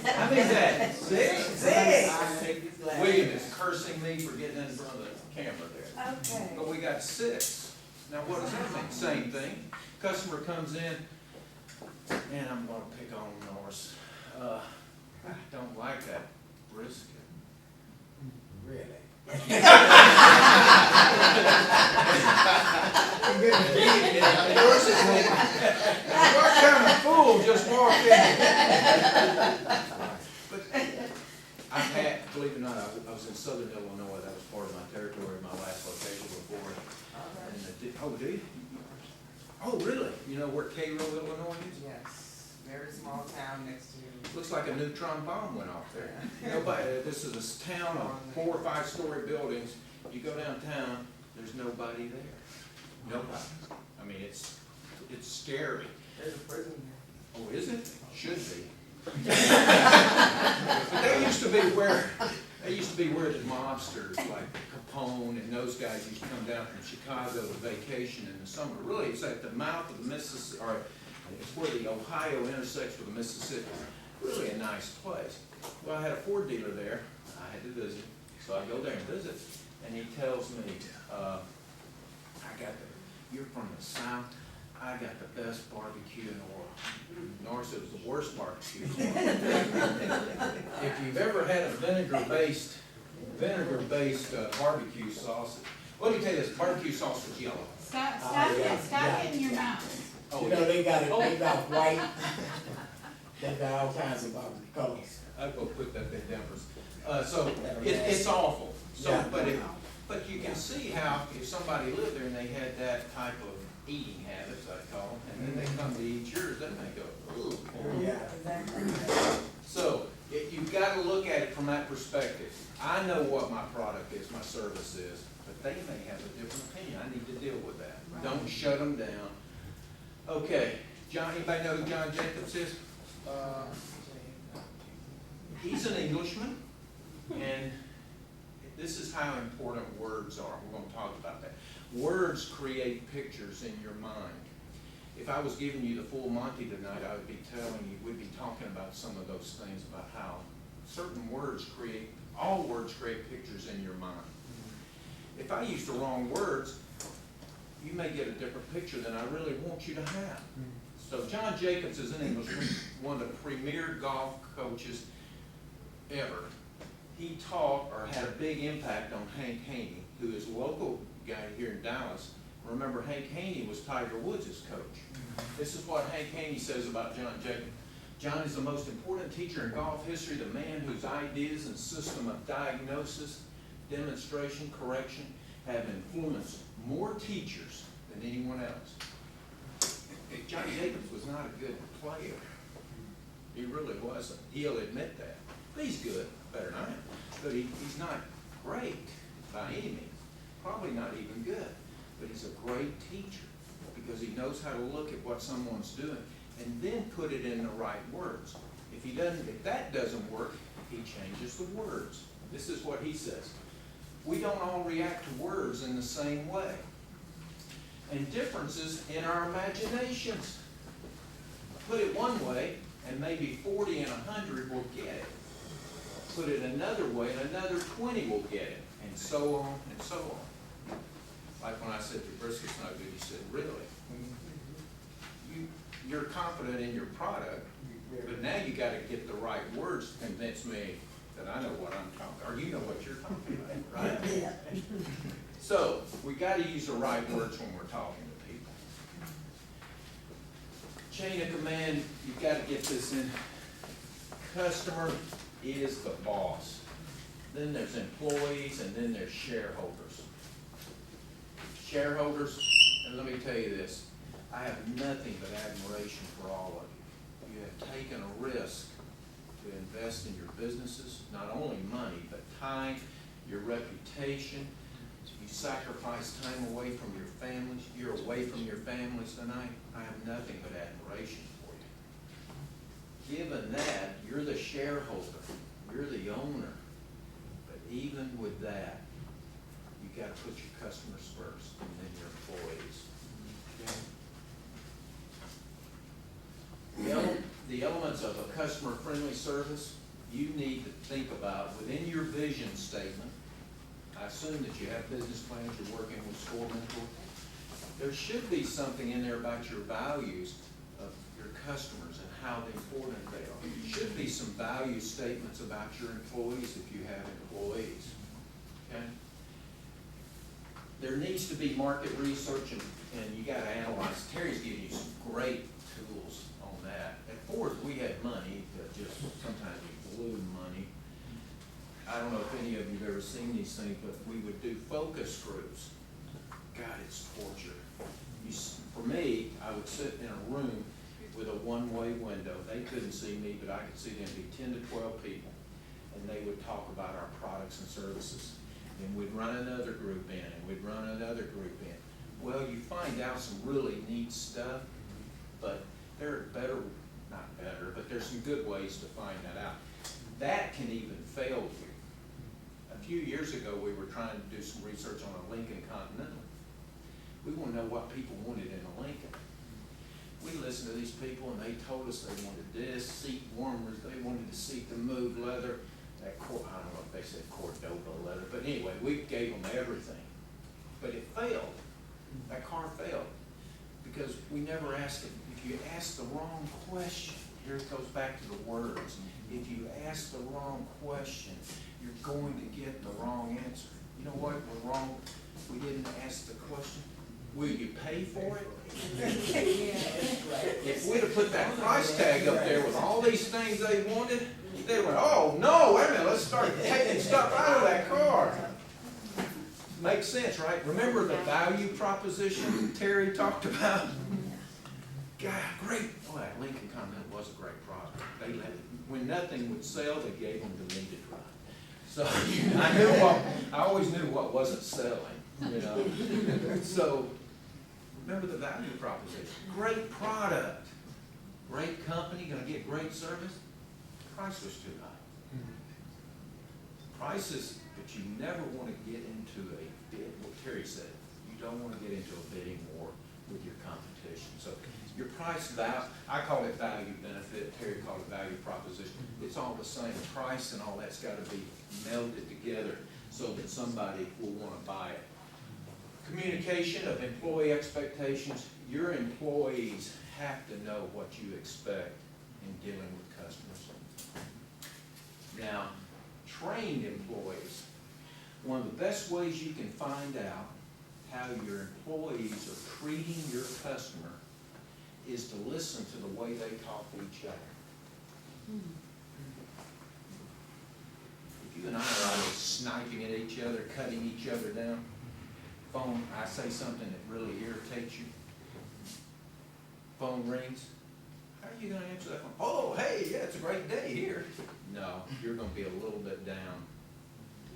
How many is that? 6? 6. William is cursing me for getting in front of the camera there. Okay. But we got 6. Now what does that mean? Same thing. Customer comes in, and I'm gonna pick on Norris. I don't like that brisket. Yours is like, what kind of fool just walked in? But I've had, believe it or not, I was in southern Illinois, that was part of my territory, my last location before. And oh, do you? Oh, really? You know where Cairo, Illinois is? Yes, very small town next to. Looks like a neutron bomb went off there. Nobody, this is a town of 4 or 5 story buildings. You go downtown, there's nobody there. Nobody. I mean, it's scary. There's a prison there. Oh, is it? Should be. But that used to be where the mobsters like Capone and those guys used to come down from Chicago to vacation in the summer. Really, it's at the mouth of the Mississippi, or it's where the Ohio intersects with the Mississippi. Really a nice place. Well, I had a Ford dealer there. I had to visit, so I go there and visit, and he tells me, you're from the South. I got the best barbecue in the world. Norris, it was the worst barbecue in the world. If you've ever had a vinegar-based barbecue sauce, let me tell you this, barbecue sauce was yellow. Stop it in your mouth. Oh, You know, they got white, they got all kinds of colors. I'll go put that in Denver's. So it's awful. So, Yeah. but you can see how if somebody lived there and they had that type of eating habits, I call them, and then they come to eat yours, then they go, ooh. Yeah. So you've got to look at it from that perspective. I know what my product is, my service is, but they may have a different opinion. I need to deal with that. Don't shut them down. Okay, John, anybody know who John Jacobs is? He's an Englishman, and this is how important words are. We're going to talk about that. Words create pictures in your mind. If I was giving you the full Monty tonight, I would be telling you, we'd be talking about some of those things, about how certain words all words create pictures in your mind. If I use the wrong words, you may get a different picture than I really want you to have. So John Jacobs is an Englishman, one of the premier golf coaches ever. He taught or had a big impact on Hank Haney, who is a local guy here in Dallas. Remember, Hank Haney was Tiger Woods' coach. This is what Hank Haney says about John Jacobs. John is the most important teacher in golf history, the man whose ideas and system of diagnosis, demonstration, correction have influenced more teachers than anyone else. John Jacobs was not a good player. He really wasn't. He'll admit that. But he's good, better than I am. But he's not great by any means. Probably not even good. But he's a great teacher because he knows how to look at what someone's doing and then put it in the right words. If that doesn't work, he changes the words. This is what he says. We don't all react to words in the same way. And differences in our imaginations. Put it one way, and maybe 40 and 100 will get it. Put it another way, and another 20 will get it, and so on and so on. Like when I said your brisket's not good, you said, really? You're confident in your product, but now you got to get the right words to convince me that I know what I'm talking about, or you know what you're talking about, right? Yeah. So we got to use the right words when we're talking to people. Chain of command, you've got to get this in. Customer is the boss. Then there's employees, and then there's shareholders. Shareholders, And let me tell you this, I have nothing but admiration for all of you. You have taken a risk to invest in your businesses, not only money, but time, your reputation. You sacrifice time away from your families. You're away from your families tonight. I have nothing but admiration for you. Given that, you're the shareholder, you're the owner, but even with that, you gotta put your customers first and then your employees. The elements of a customer-friendly service, you need to think about within your vision statement. I assume that you have business plans, you're working with SCORE Mentor. There should be something in there about your values of your customers and how important they are. There should be some value statements about your employees if you have employees, okay? There needs to be market research and you gotta analyze. Terry's giving you some great tools on that. At Ford, we had money, but just sometimes we blew money. I don't know if any of you've ever seen these things, but we would do focus groups. God, it's torture. For me, I would sit in a room with a one-way window. They couldn't see me, but I could see them be 10 to 12 people, and they would talk about our products and services. And we'd run another group in, and we'd run another group in. Well, you find out some really neat stuff, but there are not better, but there's some good ways to find that out. That can even fail you. A few years ago, we were trying to do some research on a Lincoln Continental. We want to know what people wanted in a Lincoln. We listened to these people and they told us they wanted this, seat warmers, they wanted the seat to move, leather, that I don't know if they said Cordoba leather, but anyway, we gave them everything. But it failed. That car failed because we never asked it. If you ask the wrong question, here it goes back to the words. If you ask the wrong question, you're going to get the wrong answer. You know what? We're wrong. We didn't ask the question. Will you pay for it? If we'd have put that price tag up there with all these things they wanted, they went, oh no, wait a minute, let's start taking stuff out of that car. Makes sense, right? Remember the value proposition Terry talked about? God, great. Oh, that Lincoln Continental was a great product. They let it, when nothing would sell, they gave them the needed ride. So I always knew what wasn't selling, you know. So remember the value proposition. Great product, great company, gonna get great service. Price was too high. Prices, but you never want to get into a bid, what Terry said, you don't want to get into a bidding war with your competition. So your price value, I call it value benefit, Terry called it value proposition. It's all the same. Price and all that's got to be melded together so that somebody will want to buy it. Communication of employee expectations. Your employees have to know what you expect in dealing with customers. Now, trained employees, one of the best ways you can find out how your employees are treating your customer is to listen to the way they talk to each other. If you and I are always sniping at each other, cutting each other down, phone, I say something that really irritates you, phone rings, how are you going to answer that phone? Oh, hey, yeah, it's a great day here. No, you're going to be a little bit down.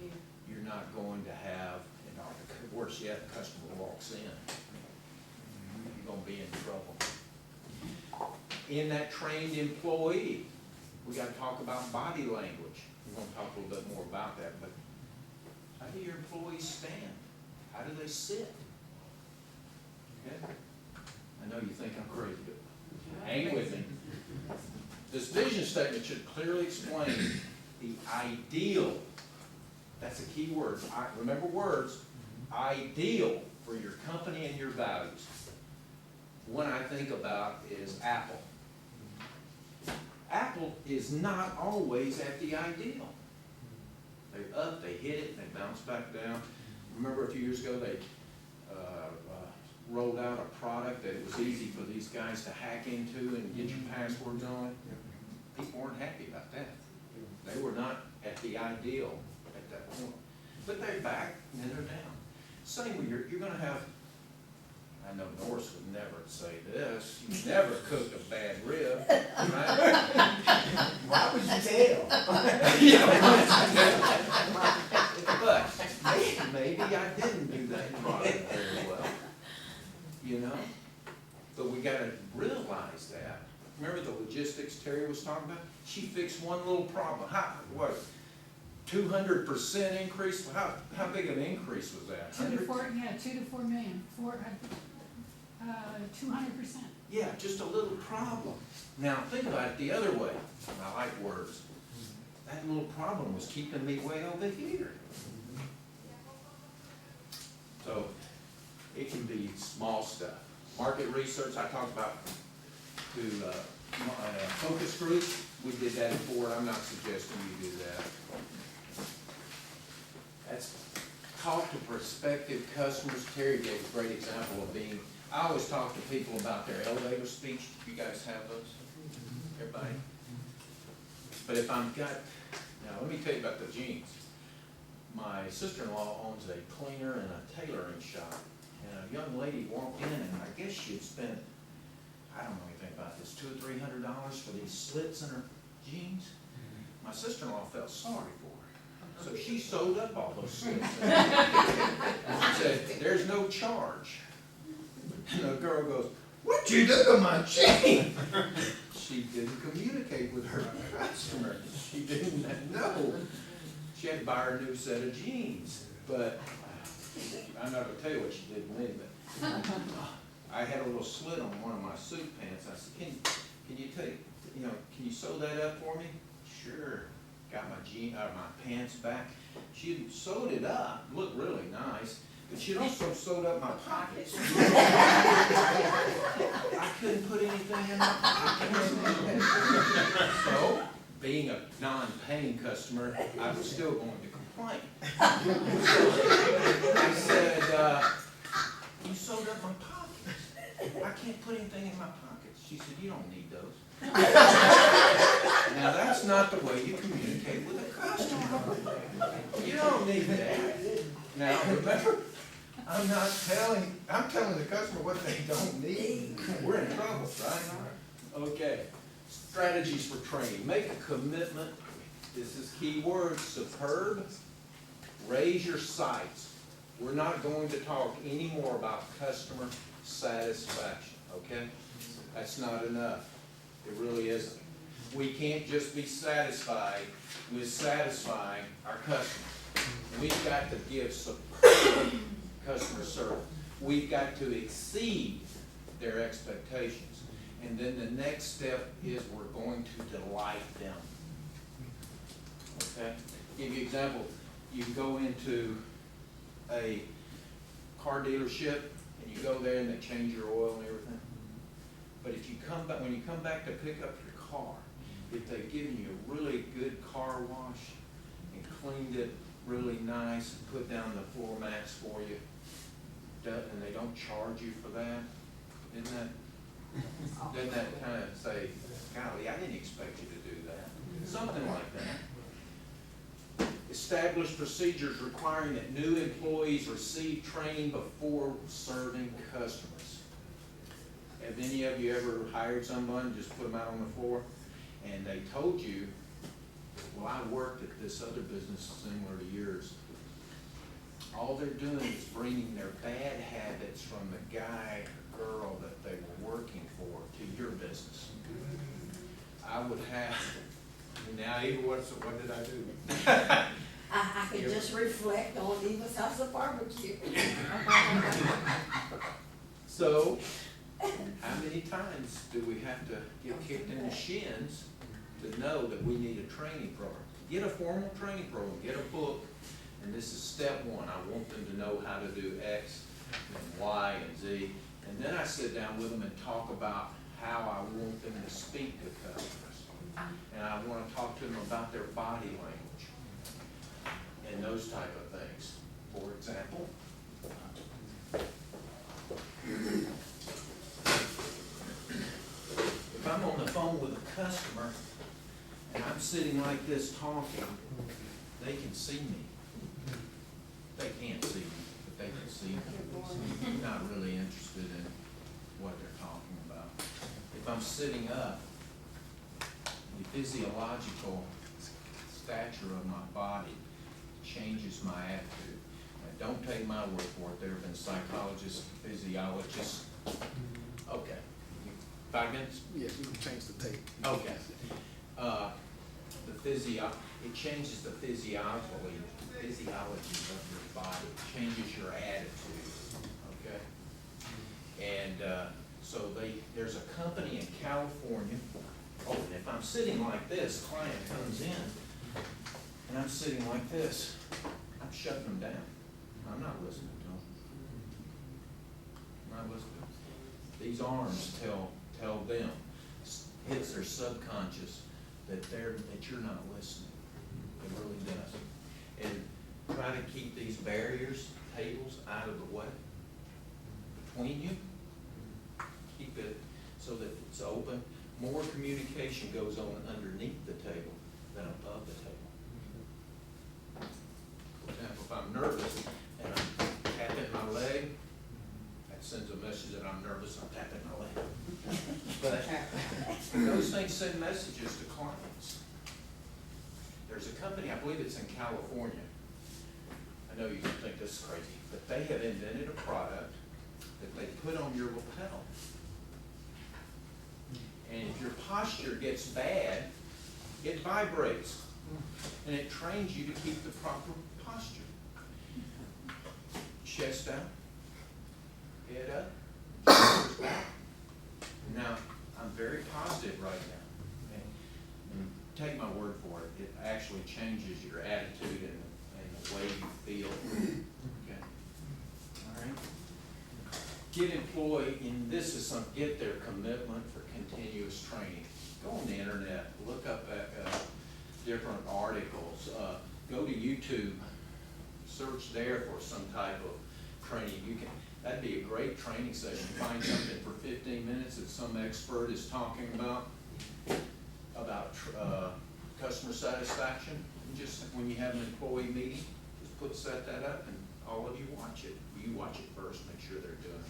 Yeah. You're not going to have, you know, worse yet, the customer walks in. You're going to be in trouble. In that trained employee, we got to talk about body language. We're going to talk a little bit more about that, but how do your employees stand? How do they sit? Okay? I know you think I'm crazy, but hang with me. This vision statement should clearly explain the ideal, that's a key word, remember words, ideal for your company and your values. One I think about is Apple. Apple is not always at the ideal. They're up, they hit it, they bounce back down. Remember a few years ago they rolled out a product that it was easy for these guys to hack into and get your passwords on it. People weren't happy about that. They were not at the ideal at that point. But they're back and then they're down. Same with you're going to have I know Norris would never say this, you never cooked a bad rib, right? Why would you tell? But maybe I didn't do that product very well, you know? But we gotta realize that. Remember the logistics Terry was talking about? She fixed one little problem. How, what, 200% increase? How big an increase was that? 2 to 100? 4, yeah, 2 to 4 million, 200%. Yeah, just a little problem. Now, think about it the other way. I like words. That little problem was keeping me way over here. So, it can be small stuff. Market research, I talked about to focus groups. We did that before. I'm not suggesting you do that. That's talk to prospective customers. Terry gave a great example of being, I always talk to people about their elevator speech. You guys have those? Everybody? But if I'm got, now let me tell you about the jeans. My sister-in-law owns a cleaner and a tailoring shop. And a young lady walked in and I guess she had spent, I don't know anything about this, $200 or $300 for these slits in her jeans. My sister-in-law felt sorry for her. So she sewed up all those slits. She said, there's no charge. And the girl goes, what'd you do to my jeans? She didn't communicate with her customer. She didn't know. She had to buy her a new set of jeans. But I'm not gonna tell you what she did to me, but I had a little slit on one of my suit pants. I said, can you sew that up for me? Sure. Got my pants back. She sewed it up, looked really nice, but she also sewed up my pockets. I couldn't put anything in my pockets. So, being a non-paying customer, I was still going to complain. I said, you sewed up my pockets. I can't put anything in my pockets. She said, you don't need those. Now that's not the way you communicate with a customer. You don't need that. Now remember, I'm telling the customer what they don't need. We're in trouble, right? Okay. Strategies for training. Make a commitment. This is key word, superb. Raise your sights. We're not going to talk anymore about customer satisfaction, okay? That's not enough. It really isn't. We can't just be satisfied with satisfying our customers. We've got to give superb customer service. We've got to exceed their expectations. And then the next step is we're going to delight them. Okay? Give you an example. You go into a car dealership and you go there and they change your oil and everything. But if you come back, when you come back to pick up your car, if they've given you a really good car wash and cleaned it really nice and put down the floor mats for you, and they don't charge you for that, doesn't that kind of say, golly, I didn't expect you to do that? Something like that. Establish procedures requiring that new employees receive training before serving customers. Have any of you ever hired someone, just put them out on the floor, and they told you, well, I worked at this other business similar to yours. All they're doing is bringing their bad habits from the guy or girl that they were working for to your business. I would have, now Eva, what did I do? I could just reflect on Eva's House of Barbecue. So, how many times do we have to get kicked in the shins to know that we need a training program? Get a formal training program, get a book, and this is step one. I want them to know how to do X and Y and Z. And then I sit down with them and talk about how I want them to speak to customers. And I want to talk to them about their body language and those type of things. For example, if I'm on the phone with a customer and I'm sitting like this talking, they can see me. They can't see me, but they can see, I'm not really interested in what they're talking about. If I'm sitting up, the physiological stature of my body changes my attitude. Now, don't take my word for it, there have been psychologists, physiologists. Okay, 5 minutes? Yeah, we can change the tape. Okay. It changes the physiology of your body, it changes your attitude, okay? And, so there's a company in California, oh, and if I'm sitting like this, client comes in, and I'm sitting like this, I'm shutting them down. I'm not listening to them. I'm not listening. These arms tell them, hits their subconscious that you're not listening. It really does. And try to keep these barriers, tables out of the way between you. Keep it so that it's open. More communication goes on underneath the table than above the table. For example, if I'm nervous and I'm tapping my leg, that sends a message that I'm nervous, I'm tapping my leg. But those things send messages to clients. There's a company, I believe it's in California. I know you can think this is crazy, but they have invented a product that they put on your lapel. And if your posture gets bad, it vibrates. And it trains you to keep the proper posture. Chest down, head up, shoulders back. Now, I'm very positive right now. And take my word for it, it actually changes your attitude and the way you feel. Okay. All right. Get employee, and this is get their commitment for continuous training. Go on the internet, look up different articles, go to YouTube, search there for some type of training. That'd be a great training session. Find something for 15 minutes that some expert is talking about customer satisfaction. And just when you have an employee meeting, just set that up and all of you watch it. You watch it first, make sure they're doing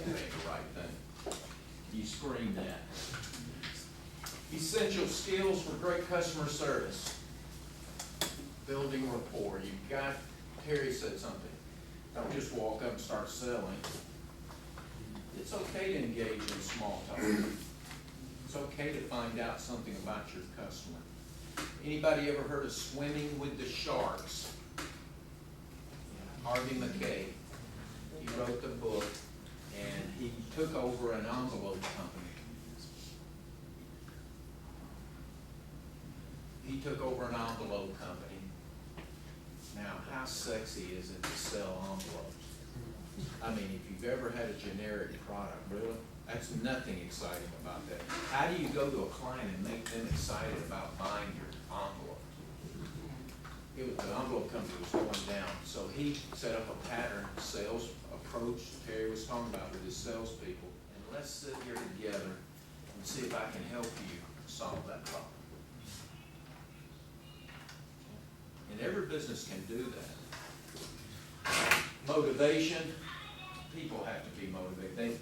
the right thing. You screen that. Essential skills for great customer service. Building rapport. Terry said something. Don't just walk up and start selling. It's okay to engage in small talk. It's okay to find out something about your customer. Anybody ever heard of Swimming with the Sharks? Harvey McKay. He wrote the book, and he took over an envelope company. Now, how sexy is it to sell envelopes? I mean, if you've ever had a generic product, really, that's nothing exciting about that. How do you go to a client and make them excited about buying your envelope? The envelope company was going down, so he set up a pattern sales approach Terry was talking about with his salespeople. And let's sit here together and see if I can help you solve that problem. And every business can do that. Motivation, people have to be motivated.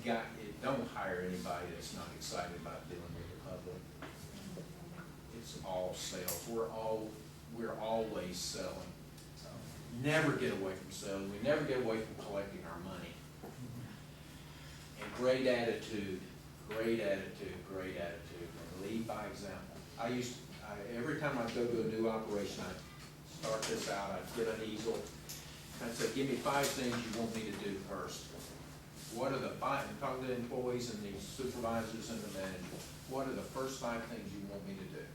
Don't hire anybody that's not excited about dealing with the public. It's all sales. We're always selling. Never get away from selling. We never get away from collecting our money. And great attitude. And lead by example. Every time I go to a new operation, I start this out, I'd get an easel. I'd say, give me 5 things you want me to do first. What are the 5, and talk to the employees and the supervisors and the manager. What are the first 5 things you want me to do?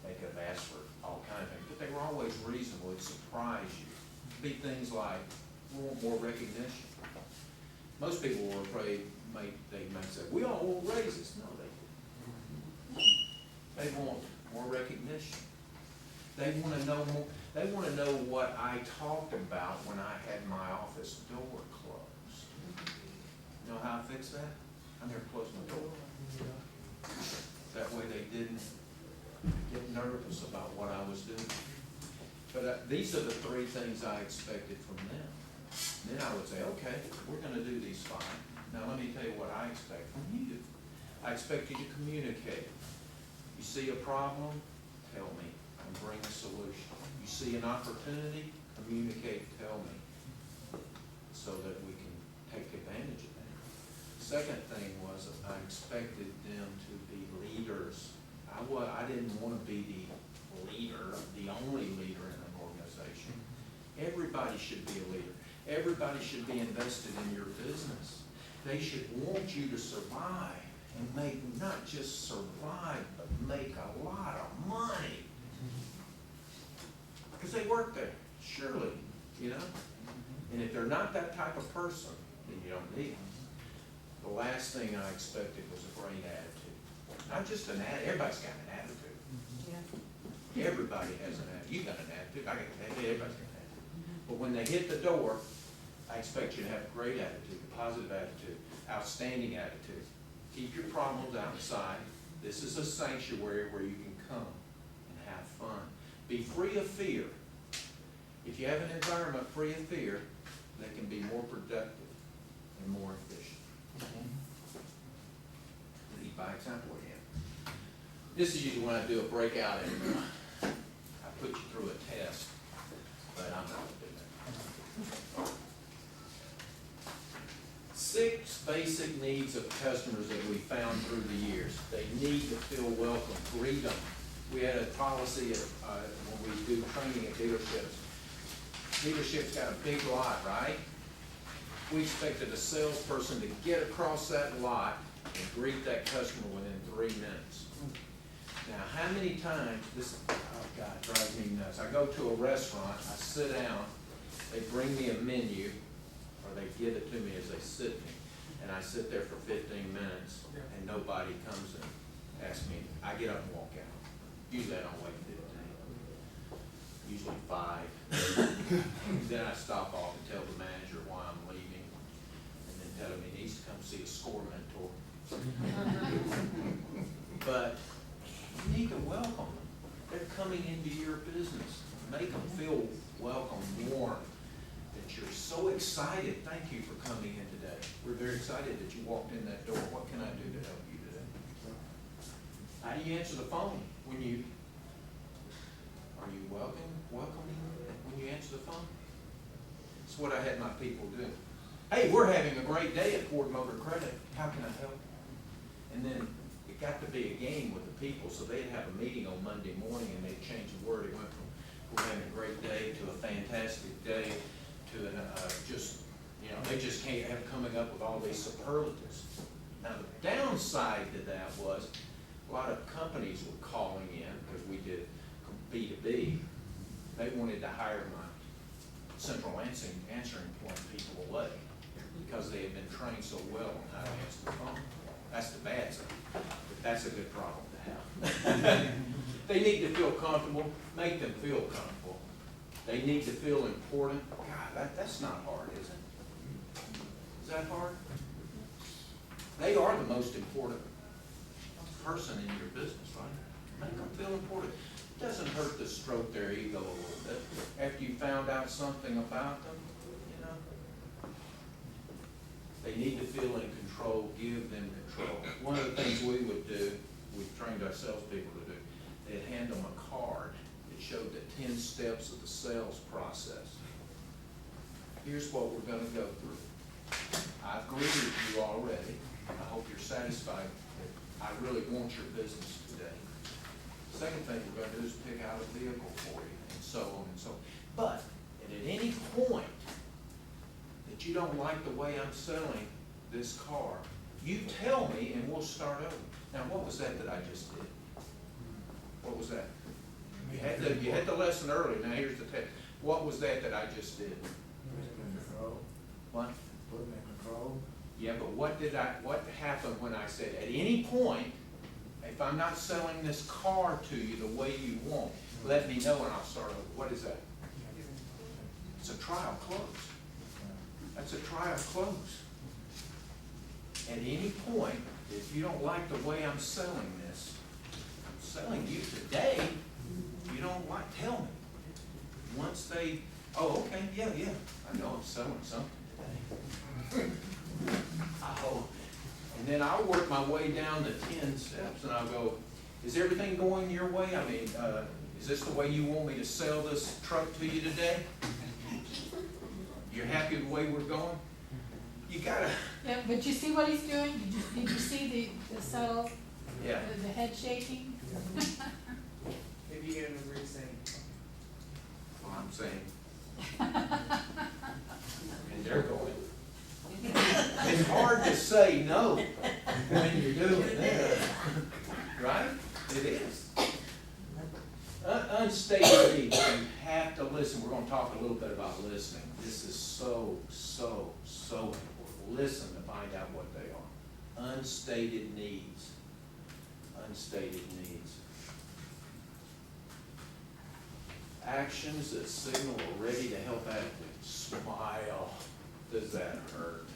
They could have asked for all kinds of things, but they were always reasonable. It surprised you. Big things like, we want more recognition. Most people were afraid, they might say, we all want raises. No, they didn't. They want more recognition. They want to know more. They want to know what I talked about when I had my office door closed. You know how I fixed that? I never closed my door. That way they didn't get nervous about what I was doing. But these are the three things I expected from them. Then I would say, okay, we're gonna do these 5. Now, let me tell you what I expect from you. I expect you to communicate. You see a problem, tell me, and bring a solution. You see an opportunity, communicate, tell me, so that we can take advantage of that. Second thing was, I expected them to be leaders. I didn't want to be the leader, the only leader in an organization. Everybody should be a leader. Everybody should be invested in your business. They should want you to survive and make, not just survive, but make a lot of money. Because they work there, surely, you know? And if they're not that type of person, then you don't need them. The last thing I expected was a great attitude. Not just an attitude, everybody's got an attitude. Yeah. Everybody has an attitude. You got an attitude, I got an attitude, everybody's got an attitude. But when they hit the door, I expect you to have a great attitude, a positive attitude, outstanding attitude. Keep your problems outside. This is a sanctuary where you can come and have fun. Be free of fear. If you have an environment free of fear, they can be more productive and more efficient. Lead by example again. This is usually when I do a breakout and I put you through a test, but I'm not going to do that. 6 basic needs of customers that we found through the years. They need to feel welcome, freedom. We had a policy when we do training at dealerships. Dealership's got a big lot, right? We expected a salesperson to get across that lot and greet that customer within 3 minutes. Now, how many times, oh God, it drives me nuts. I go to a restaurant, I sit down, they bring me a menu, or they give it to me as they sit me, and I sit there for 15 minutes, and nobody comes and asks me. I get up and walk out. Usually I don't wait 15, usually 5. Then I stop off and tell the manager why I'm leaving, and then tell him he needs to come see a score mentor. But you need to welcome them. They're coming into your business. Make them feel welcome, warm, that you're so excited. Thank you for coming in today. We're very excited that you walked in that door. What can I do to help you today? How do you answer the phone when you, are you welcoming when you answer the phone? That's what I had my people do. Hey, we're having a great day at Ford Motor Credit. How can I help? And then it got to be a game with the people, so they'd have a meeting on Monday morning and they'd change the word. It went from we're having a great day to a fantastic day to an, they just can't have coming up with all these superlatives. Now the downside to that was a lot of companies were calling in, because we did B2B, they wanted to hire my central answering point people away because they had been trained so well on how to answer the phone. That's the bad side, but that's a good problem to have. They need to feel comfortable, make them feel comfortable. They need to feel important. God, that's not hard, is it? Is that hard? They are the most important person in your business, right? Make them feel important. It doesn't hurt to stroke their ego a little bit after you found out something about them, you know. They need to feel in control. Give them control. One of the things we would do, we trained our salespeople to do, they'd hand them a card that showed the 10 steps of the sales process. Here's what we're going to go through. I've greeted you already. I hope you're satisfied that I really want your business today. Second thing we're going to do is pick out a vehicle for you, and so on and so on. But at any point that you don't like the way I'm selling this car, you tell me and we'll start over. Now, what was that I just did? What was that? You had the lesson early. Now here's the test. What was that I just did? What? Put them in control. Yeah, but what happened when I said, at any point, if I'm not selling this car to you the way you want, let me know and I'll start over. What is that? It's a trial close. That's a trial close. At any point, if you don't like the way I'm selling this, I'm selling you today, you don't like, tell me. once they, oh, okay, yeah, I know I'm selling something today. Oh, and then I'll work my way down the 10 steps and I'll go, is everything going your way? I mean, is this the way you want me to sell this truck to you today? You're happy with the way we're going? You gotta, Yeah, but you see what he's doing? Did you see the subtle, yeah. the head shaking? If you get an agree, say, Well, I'm saying. And they're going. It's hard to say no when you're doing this, right? It is. Unstated needs, you have to listen. We're gonna talk a little bit about listening. This is so important. Listen to find out what they are. Unstated needs. Unstated needs. Actions that signal a ready to help attitude. Smile. Does that hurt?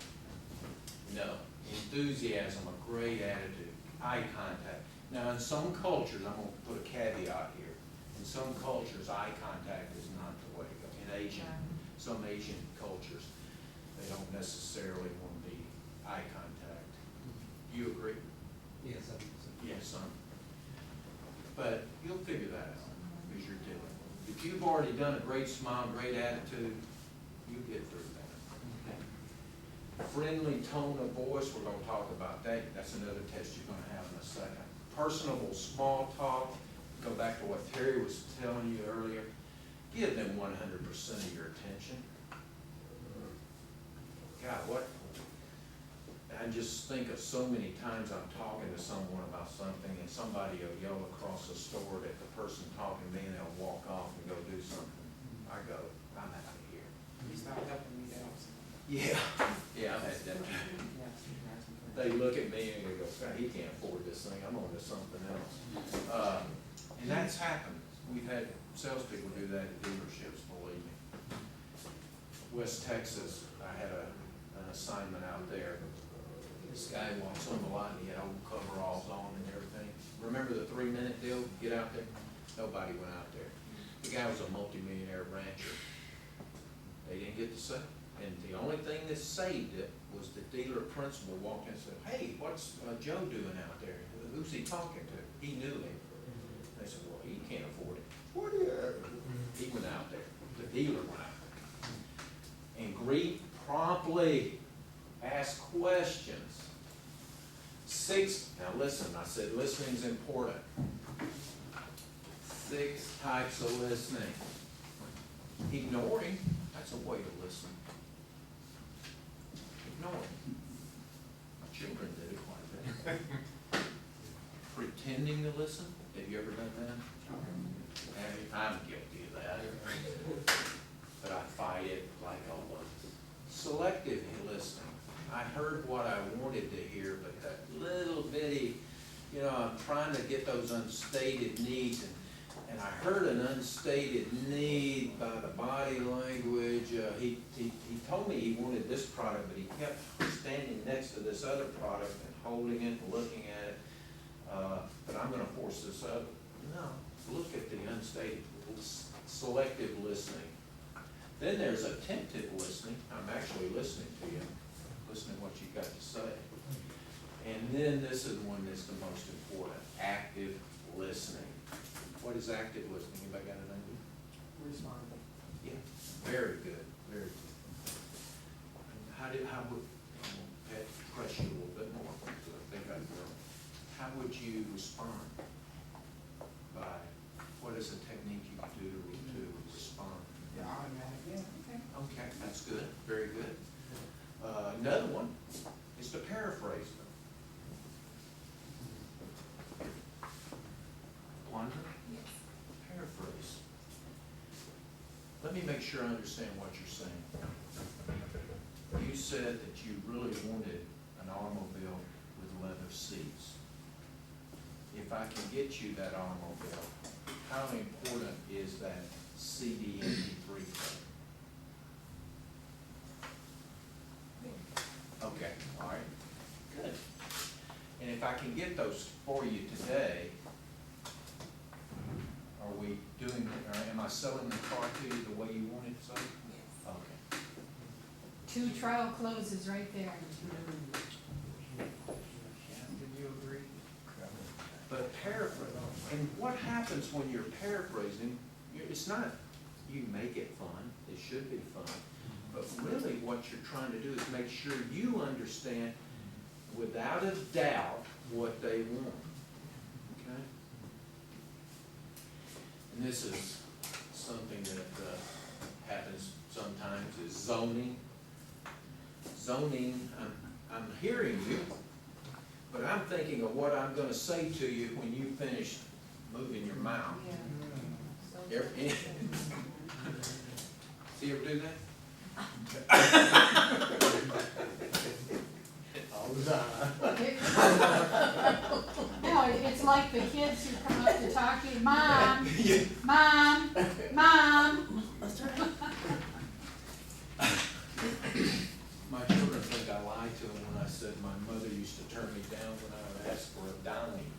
No. Enthusiasm, a great attitude. Eye contact. Now, in some cultures, I'm going to put a caveat here. In some cultures, eye contact is not the way to go. In some Asian cultures, they don't necessarily want to be eye contact. Do you agree? Yes, I think so. Yes, son. But you'll figure that out as you're dealing. If you've already done a great smile, great attitude, you get through that. Friendly tone of voice, we're gonna talk about that. That's another test you're gonna have in a second. Personable small talk, go back to what Terry was telling you earlier. Give them 100% of your attention. God, what? I just think of so many times I'm talking to someone about something and somebody will yell across the store at the person talking to me and they'll walk off and go do something. I go, I'm out of here. you start helping me, that also. Yeah, I've had that. They look at me and they go, God, he can't afford this thing, I'm on to something else. And that's happened. We've had salespeople do that at dealerships, believe me. West Texas, I had an assignment out there. This guy walks on the lot and he had old coveralls on and everything. Remember the 3-minute deal, get out there? Nobody went out there. The guy was a multimillionaire rancher. They didn't get to say. And the only thing that saved it was the dealer principal walked in and said, hey, what's Joe doing out there? Who's he talking to? He knew him. They said, well, he can't afford it. What do you? He went out there. The dealer went out there. And greet promptly. Ask questions. 6, now listen, I said listening's important. 6 types of listening. Ignoring, that's a way to listen. Ignoring. My children did it quite a bit. Pretending to listen, have you ever done that? I'm guilty of that. But I fight it like always. Selective listening. I heard what I wanted to hear, but that little bitty, I'm trying to get those unstated needs, and I heard an unstated need by the body language. He told me he wanted this product, but he kept standing next to this other product and holding it and looking at it. But I'm gonna force this other. No, look at the unstated, selective listening. Then there's attentive listening. I'm actually listening to you, listening to what you got to say. And then this is one that's the most important, active listening. What is active listening? Anybody got an idea? Responding. Yeah, very good, very good. How would, press you a little bit more, because I think I will. How would you respond? By, what is a technique you could do to respond? The automatic, yeah, okay. Okay, that's good, very good. Another one is to paraphrase them. Wonder? Yes. Paraphrase. Let me make sure I understand what you're saying. You said that you really wanted an automobile with leather seats. If I can get you that automobile, how important is that CD MP3 player? Okay, all right, good. And if I can get those for you today, Are we doing, or am I selling the car to you the way you want it sold? Yes. Okay. 2 trial closes right there. Do you agree? But paraphrase, and what happens when you're paraphrasing, it's not, you make it fun, it should be fun, but really what you're trying to do is make sure you understand without a doubt what they want, okay? And this is something that happens sometimes, is zoning. Zoning, I'm hearing you, but I'm thinking of what I'm gonna say to you when you finish moving your mouth. Ever- See you ever do that? All the time. No, it's like the kids who come up to talk to you, Mom, Mom, Mom. My children think I lied to them when I said my mother used to turn me down when I would ask for a dime.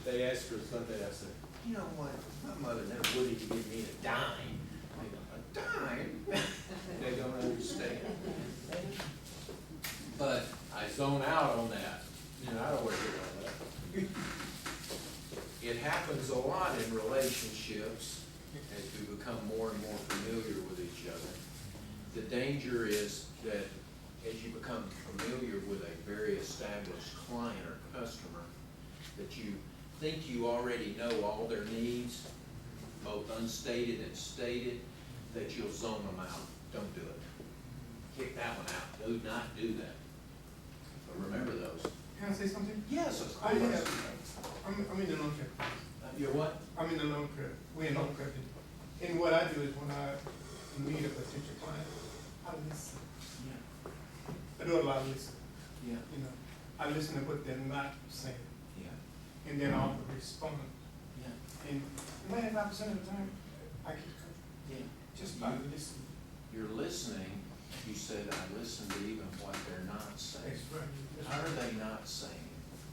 They asked for something, I said, you know what, my mother never would even give me a dime. They go, a dime? They don't understand. But I zone out on that, you know, I don't want to hear all that. It happens a lot in relationships as we become more and more familiar with each other. The danger is that as you become familiar with a very established client or customer, that you think you already know all their needs, both unstated and stated, that you'll zone them out. Don't do it. Kick that one out. Do not do that. But remember those. Can I say something? Yes, of I course. have, I'm in the loan credit. You're what? I'm in the loan credit. We're in loan credit. And what I do is when I meet a potential client, I listen. Yeah. I do a lot of listening. Yeah. You know, I listen to what they're not saying, Yeah. and then I'll respond. Yeah. And 95% of the time, I get covered Yeah. just by listening. You're listening. You said I listen to even what they're not saying. That's right. That's How are right. they not saying?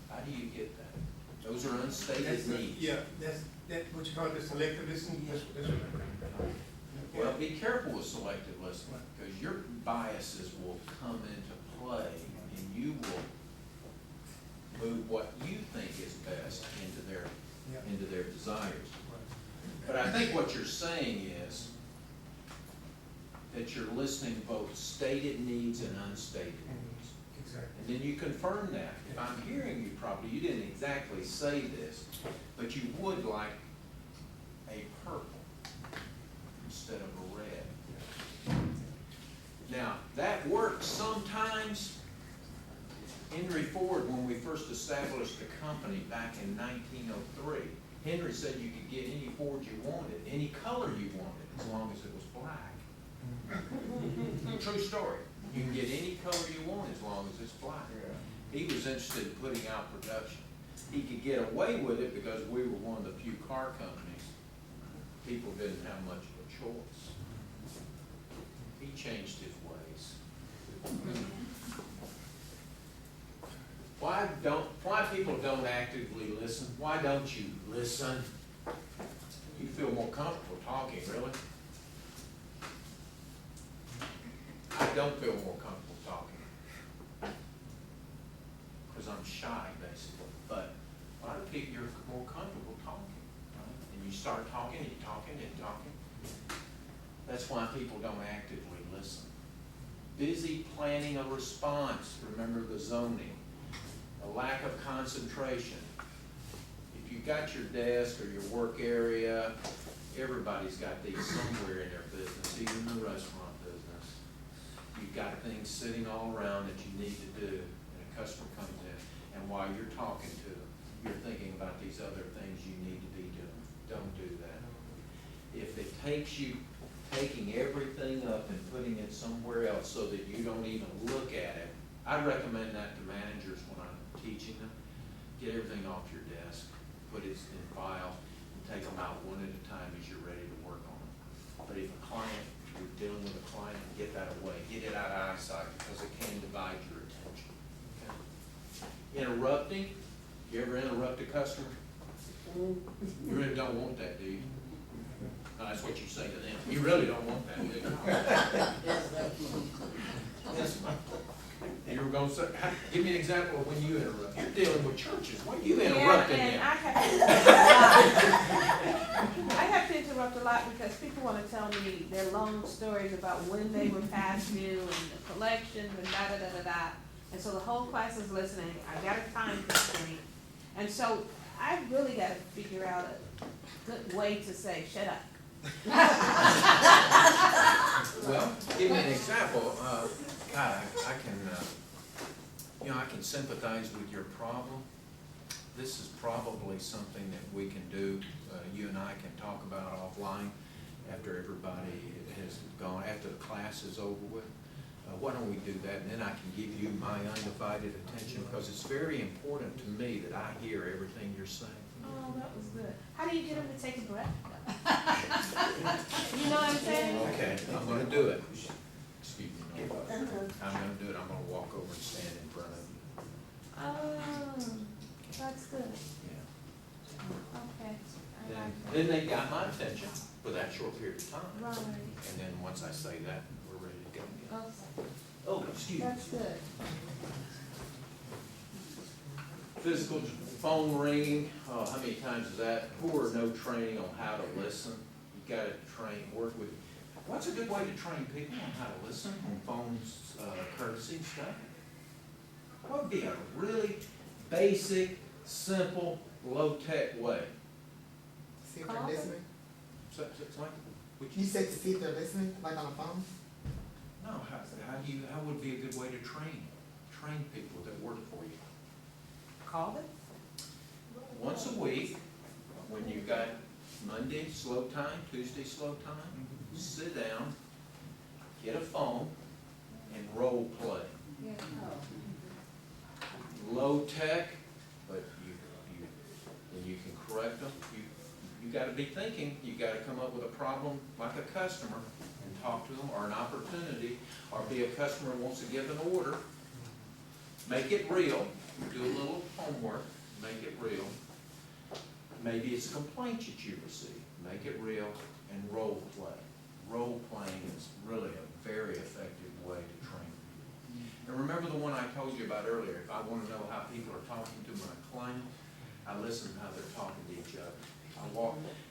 How do you get that? Those are That's unstated the- needs. Yeah, that's what you call the selective listening. That's what Well, be careful with selective listening, because your biases will come into play, and you will move what you think is best Yeah. into their desires. Right. But I think what you're saying is that you're listening to both stated needs and unstated needs. Exactly. And then you confirm that. If I'm hearing you properly, you didn't exactly say this, but you would like a purple instead of a red. Now, that works sometimes. Henry Ford, when we first established the company back in 1903, Henry said you could get any Ford you wanted, any color you wanted, as long as it was black. True story. You can get any color you want as long as it's black. He was interested in putting out production. He could get away with it because we were one of the few car companies. People didn't have much of a choice. He changed his ways. Why people don't actively listen? Why don't you listen? You feel more comfortable talking, really? I don't feel more comfortable talking. Because I'm shy, basically. But a lot of people, you're more comfortable talking, right? And you start talking and talking and talking. That's why people don't actively listen. Busy planning a response. Remember the zoning. A lack of concentration. If you've got your desk or your work area, everybody's got these somewhere in their business, even the restaurant business. You've got things sitting all around that you need to do, and a customer comes in, and while you're talking to them, you're thinking about these other things you need to be doing. Don't do that. If it takes you taking everything up and putting it somewhere else so that you don't even look at it, I recommend that to managers when I'm teaching them. Get everything off your desk, put it in files, and take them out one at a time as you're ready to work on them. But if a client, you're dealing with a client, get that away, get it out of eyesight, because it can divide your attention. Okay? Interrupting, you ever interrupt a customer? You really don't want that, do you? No, that's what you say to them. You really don't want that, do you? You were gonna say, give me an example of when you interrupt. You're dealing with churches. When you interrupting Yeah, and them? I have to interrupt a lot because people wanna tell me their long stories about when they were past due and the collections and da-da-da-da-da. And so the whole class is listening, I got a time constraint. And so I really gotta figure out a good way to say, shut up. Well, give me an example. God, I can, I can sympathize with your problem. This is probably something that we can do, you and I can talk about offline after everybody has gone, after the class is over with. Why don't we do that, and then I can give you my undivided attention, because it's very important to me that I hear everything you're saying. Oh, that was good. How do you get them to take a breath? You know what I'm saying? Okay, I'm gonna do it. Excuse me, no, I'm gonna do it, I'm gonna walk over and stand in front of you. Oh, that's good. Yeah. Okay. I like Then they got my attention for that short period of that. time. Right. And then once I say that, we're ready to go again. Okay, Oh, excuse me. that's good. Physical phone ringing, oh, how many times is that? Poor or no training on how to listen. You gotta work with, what's a good way to train people on how to listen on phones, courtesy stuff? What would be a really basic, simple, low-tech way? See if Call they're them. listening? So it's like, would You said to see if they're listening, like on the phone? no, how would be a good way to train people that work for you? Call them? Once a week, when you've got Monday slow time, Tuesday slow time, sit down, get a phone, and role play. Yeah. Low tech, but when you can correct them, you gotta be thinking, you gotta come up with a problem like a customer and talk to them, or an opportunity, or be a customer who wants to give an order. Make it real, do a little homework, make it real. Maybe it's a complaint that you receive, make it real, and role play. Role playing is really a very effective way to train people. And remember the one I told you about earlier, if I want to know how people are talking to my client, I listen to how they're talking to each other.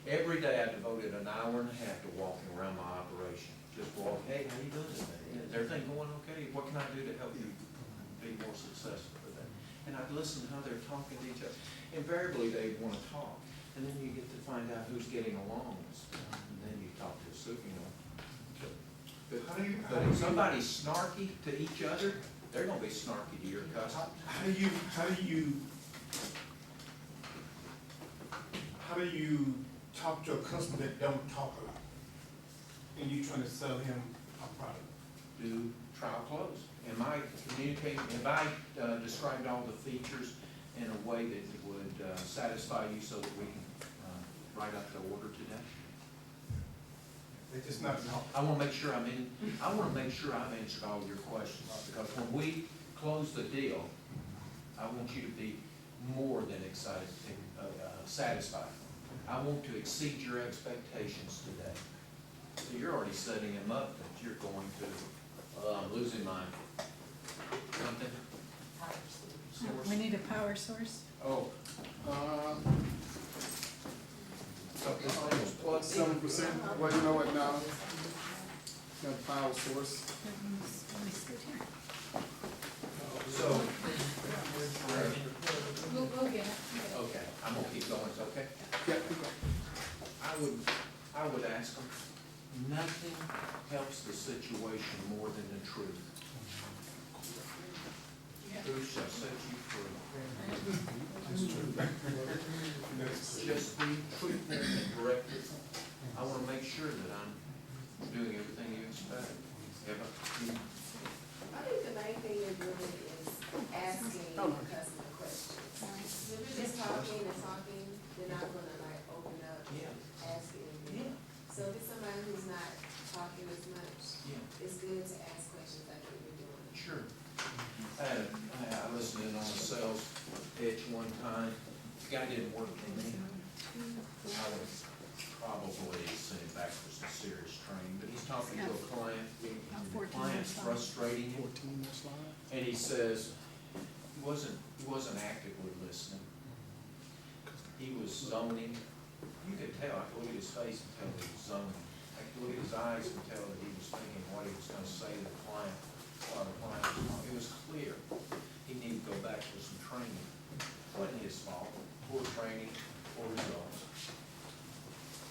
Every day I devoted an hour and a half to walking around my operation. Just walk, hey, how you doing today? Is everything going okay? What can I do to help you be more successful today? And I'd listen to how they're talking to each other. Invariably, they want to talk. And then you get to find out who's getting along and stuff. And then you talk to a super, But if somebody's snarky to each other, they're gonna be snarky to your customers. How do you talk to a customer that don't talk a lot? And you trying to sell him a product? Do trial close. Am I communicating, have I described all the features in a way that would satisfy you so that we can write up the order today? They just not talk. I wanna make sure I've answered all your questions, because when we close the deal, I want you to be more than excited, satisfied. I want to exceed your expectations today. So you're already setting him up that you're going to, I'm losing my, something? We need a power source. Oh. So this thing was plugged in. 7%, well, you know what now? Got power source. Let me scoot here. So, We'll get it. okay, I'm gonna keep going, it's okay? Yeah, keep going. I would ask them, nothing helps the situation more than the truth. Truth shall set you free. Just be truthful and direct. I wanna make sure that I'm doing everything you expect. Eva? I think the main thing is really is asking customer questions. If you're just talking and talking, they're not gonna like open up, Yeah. asking. So if it's somebody who's not talking as much, Yeah. it's good to ask questions like what you're doing. Sure. I listened in on a sales pitch one time. The guy didn't work for me. I would probably send him back for some serious training, but he's talking to a client, and the client's frustrating him. And he says, he wasn't actively listening. He was zoning. You could tell, I could look at his face and tell he was zoning. I could look at his eyes and tell that he was thinking what he was gonna say to the client, while the client was talking. It was clear. He needed to go back for some training. It wasn't his fault. Poor training, poor results.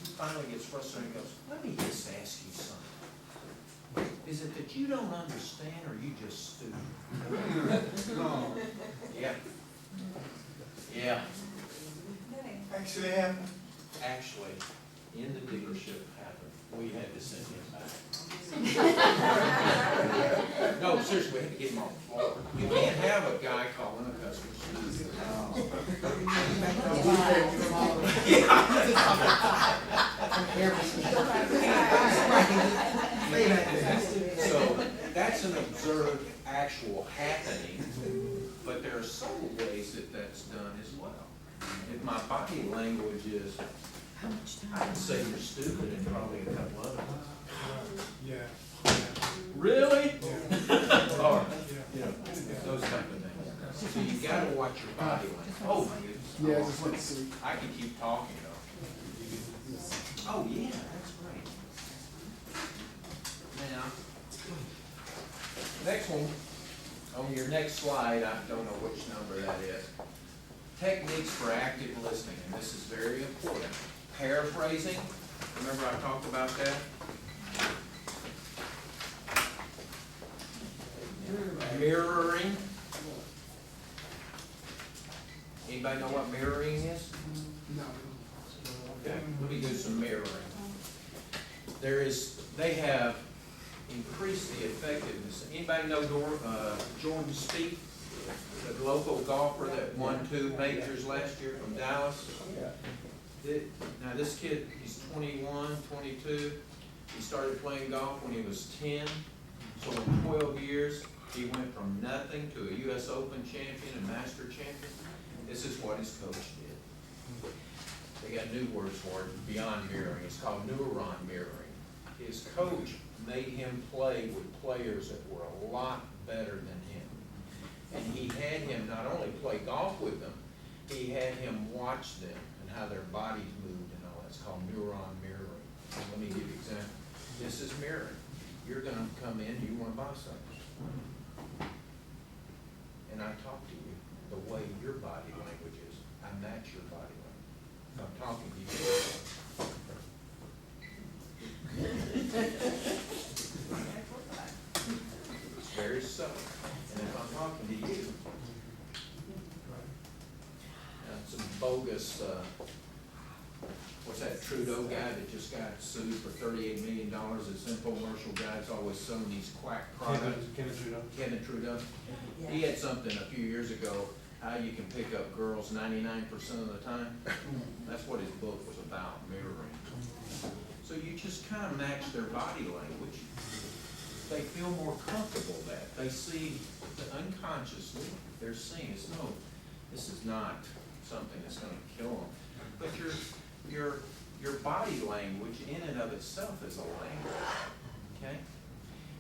He finally gets frustrated and goes, let me just ask you something. Is it that you don't understand or you just stupid? No, Yeah. Yeah. actually happened. Actually, in the dealership happened, we had to send him back. No, seriously, we had to get him off the floor. You can't have a guy calling a customer stupid. So, that's an observed actual happening, but there are subtle ways that that's done as well. If my body language is, I can say you're stupid and probably a couple other ones. Yeah. Really? Yeah. Or, Yeah. you know, those type of things. So you gotta watch your body language. Oh, my goodness. Yeah, I just went to sleep. I can keep talking though. Oh, yeah, that's great. Now, next one, on your next slide, I don't know which number that is. Techniques for active listening, and this is very important. Paraphrasing, remember I talked about that? Mirroring. Anybody know what mirroring is? No. Okay, let me do some mirroring. They have increased the effectiveness. Anybody know Jordan Spieth, the local golfer that won 2 majors last year from Dallas? Now this kid, he's 21, 22. He started playing golf when he was 10. So in 12 years, he went from nothing to a US Open champion and Master champion. This is what his coach did. They got new words for it beyond mirroring. It's called neuron mirroring. His coach made him play with players that were a lot better than him. And he had him not only play golf with them, he had him watch them and how their bodies moved and all that. It's called neuron mirroring. Let me give you an example. This is mirroring. You're gonna come in, you wanna buy something. And I talk to you the way your body language is. I match your body language. I'm talking to you. It's very subtle. And if I'm talking to you, some bogus, what's that Trudeau guy that just got sued for $38 million? This infomercial guy's always selling these quack products. Kevin Trudeau. He had something a few years ago, how you can pick up girls 99% of the time. That's what his book was about, mirroring. So you just kind of match their body language. They feel more comfortable that. They see that unconsciously, they're seeing it's, no, this is not something that's gonna kill them. But your body language in and of itself is a language, okay?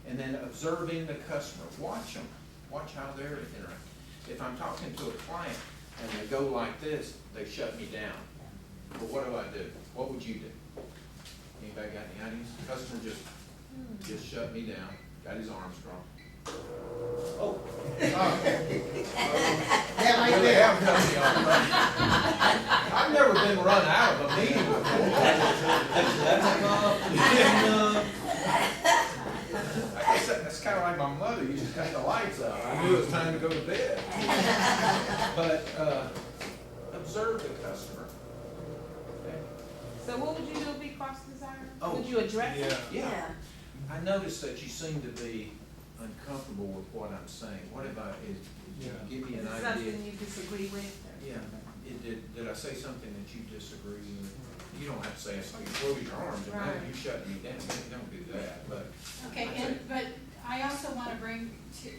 And then observing the customer, watch them, watch how they're interacting. If I'm talking to a client and they go like this, they shut me down. But what do? What would you do? Anybody got any ideas? Customer just shut me down, got his arms crossed. Oh. Yeah, right Really there. have cut me off. I've never been run out of a meeting before. I guess that's kind of like my mother, you just cut the lights out. I knew it was time to go to bed. But observe the customer. Okay. So what would you do if he crossed his arm? Oh, Would you address it? Yeah. I noticed that you seem to be uncomfortable with what I'm saying. What about, give me an Is it idea? something you disagree with? Yeah, did I say something that you disagree with? You don't have to say, so you close your arms, and Right. you shut me down, don't do that, but. Okay, but I also wanna bring to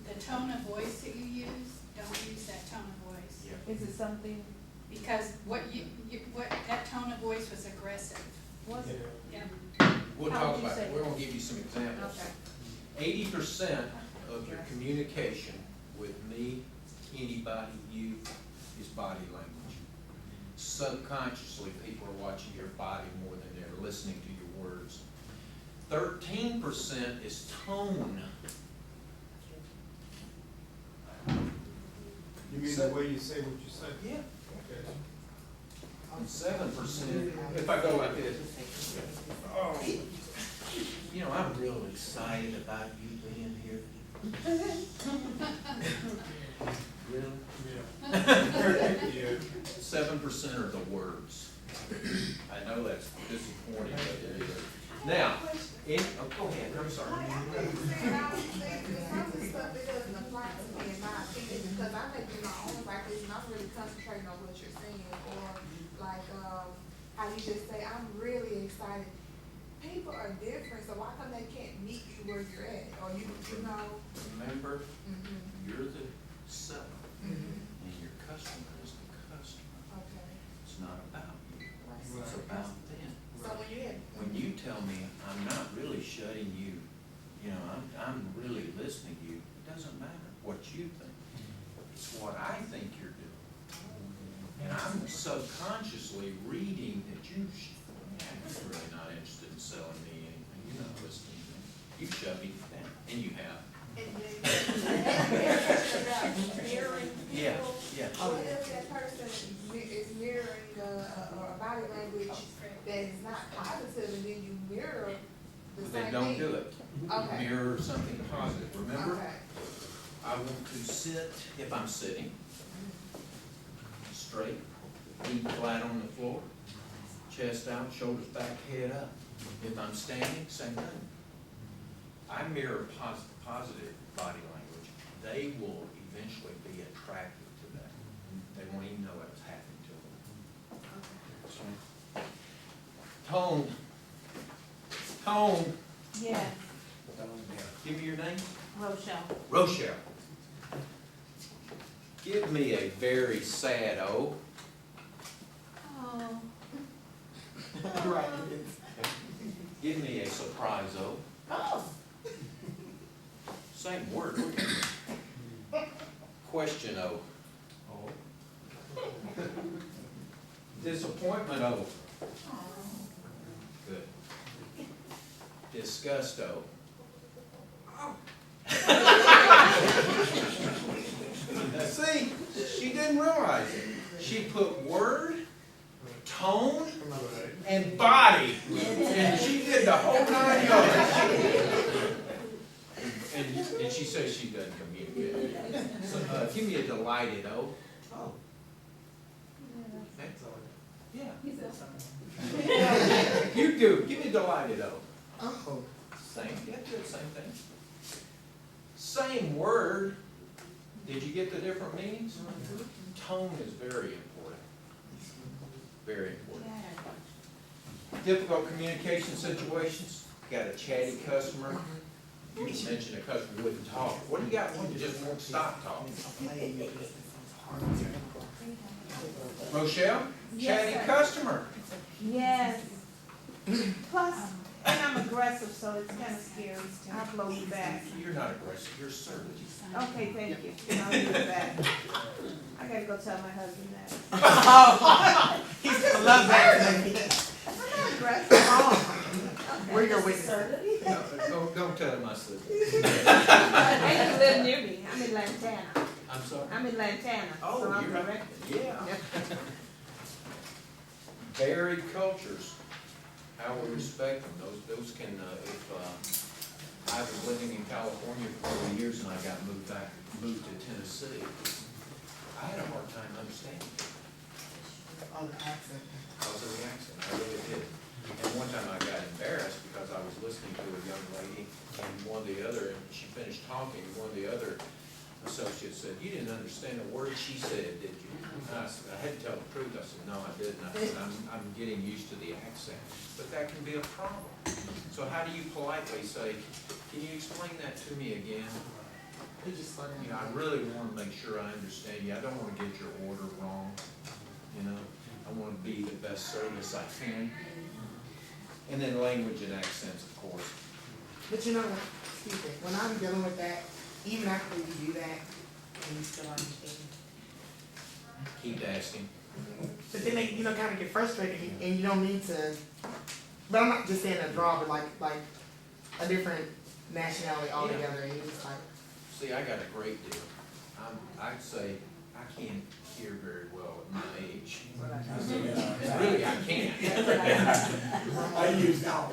the tone of voice that you use, don't use that tone of voice. Yeah. Is it something, Because what, that tone of voice was aggressive. Was it? Yeah. We'll How talk would you about say it, we're gonna give you some examples. Okay. 80% of your communication with me, anybody, you, is body language. Subconsciously, people are watching your body more than they're listening to your words. 13% is tone. You mean the way you say what you say? Yeah. Okay. 7%, if I go like this. Oh, you know, I'm real excited about you being here. Really? Yeah. 7% are the words. I know that's disappointing, but it is. Now, go ahead, I'm sorry. Like, I know you saying all these things, but some of the stuff that doesn't apply to me in my opinion, because I may do my own practice and I'm really concentrating on what you're saying, or like, how you just say, I'm really excited. People are different, so why come they can't meet you where you're at, or you know? Remember, Mhm. you're the seller, Mhm. and your customer is the customer. Okay. It's not about you, Right. it's about them. So when you had. When you tell me I'm not really shutting you, you know, I'm really listening to you, it doesn't matter what you think. It's what I think you're doing. And I'm subconsciously reading that you're really not interested in selling me anything, you're not listening to me. You shut me down, and you have. And then about mirroring people. Yeah, yeah. What if that person is mirroring a body language that is not positive, and then you mirror the same thing? They don't do it. Okay. Mirror something positive, remember? Okay. I want to sit, if I'm sitting, straight, feet flat on the floor, chest out, shoulders back, head up. If I'm standing, same thing. I mirror positive body language. They will eventually be attracted to that. They won't even know it's happening to them. Tone. Tone. Yeah, Give me your name. Rochelle. Rochelle. Give me a very sad O. Oh. Right. Give me a surprise O. Oh. Same word. Look at me. Question O. Disappointment O. Good. Disgust O. See, she didn't realize it. She put word, tone, and body, and she did the whole 9 yards. And she says she doesn't communicate. So, give me a delighted O. Oh. Yeah. You do. Give me a delighted O. Oh. Same. Yeah, do the same thing. Same word. Did you get the different meanings? Tone is very important. Very important. Difficult communication situations. Got a chatty customer. You mentioned a customer wouldn't talk. What do you got? One that just won't stop talking. Rochelle? Yes, Chatty sir. customer. Yes. Plus, and I'm aggressive, so it's kind of scary. I'll blow you back. You're not aggressive. You're assertive. Okay, thank you. I'll do that. I gotta go tell my husband that. I love that. I'm not aggressive. We're your witness. No, don't tell him I said And you live near me. I'm in Lantana. I'm sorry. I'm in Lantana, Oh, so I'm you're- directed. Yeah. Varied cultures, how we respect them, those can, I was living in California for 4 years and I got moved to Tennessee. I had a hard time understanding it Oh, the accent. because of the accent, I really did. And one time I got embarrassed because I was listening to a young lady and she finished talking, one of the other associates said, "You didn't understand a word she said, did you?" And I had to tell the truth. I said, "No, I didn't." I said, I'm getting used to the accent. But that can be a problem. So how do you politely say, "Can you explain that to me again? You know, I really want to make sure I understand you. I don't want to get your order wrong, you know?" be the best service I can. And then language and accents, of course. But you know what, excuse me, when I'm dealing with that, even after you do that, and you still understand. Keep asking. But then they, you know, kinda get frustrated and you don't need to, but I'm not just saying a draw, but like a different nationality altogether, and you're just like, See, I got a great deal. I'd say I can't hear very well at my age. Really, I can't. I use now.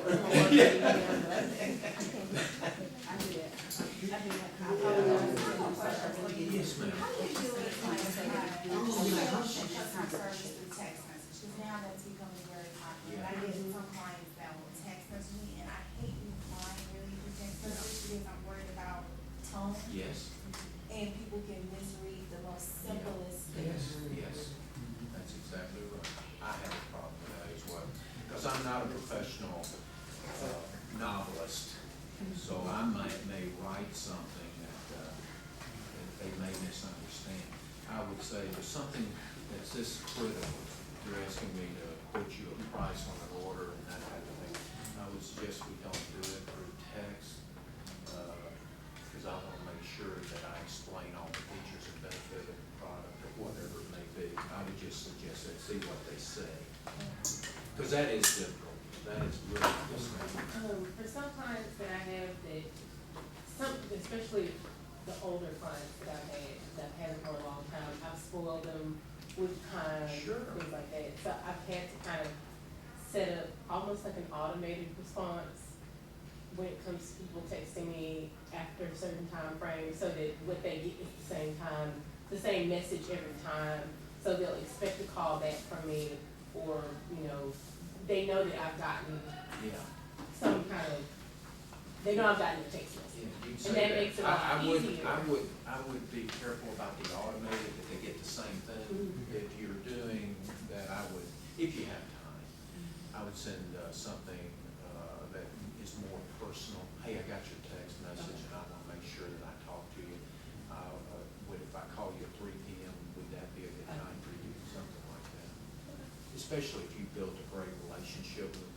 Yes, ma'am. How do you do it like customer service through text messages? Because now that's becoming very popular. And I get some clients that will text message me, and I hate replying really through text messages because I'm worried about tone. Yes, And people can misread the most simplest things. yes. That's exactly right. I have a problem with that as well. Because I'm not a professional novelist. So I may write something that they may misunderstand. I would say there's something that's this critical. You're asking me to put you a price on an order and that type of thing. I would suggest we don't do it through text, because I want to make sure that I explain all the features and benefit of the product or whatever it may be. I would just suggest that, see what they say. Because that is difficult. That is really difficult. For some clients that I have that, especially the older clients that I've had for a long time, I've spoiled them with time, Sure. things like that. So I've had to kind of set up almost like an automated response when it comes to people texting me after a certain time frame, so that what they get is the same time, the same message every time. So they'll expect a call back from me, or, you know, they know that I've gotten Yeah. some kind of, they know I've gotten a text message. Yeah, you'd And say that makes it a lot easier. I would be careful about the automated, that they get the same thing. Mhm. If you're doing that, if you have time, I would send something that is more personal. Hey, I got your text message and I want to make sure that I talk to you. If I call you at 3 p.m., would that be a good time for you? Something like that. Especially if you built a great relationship with them.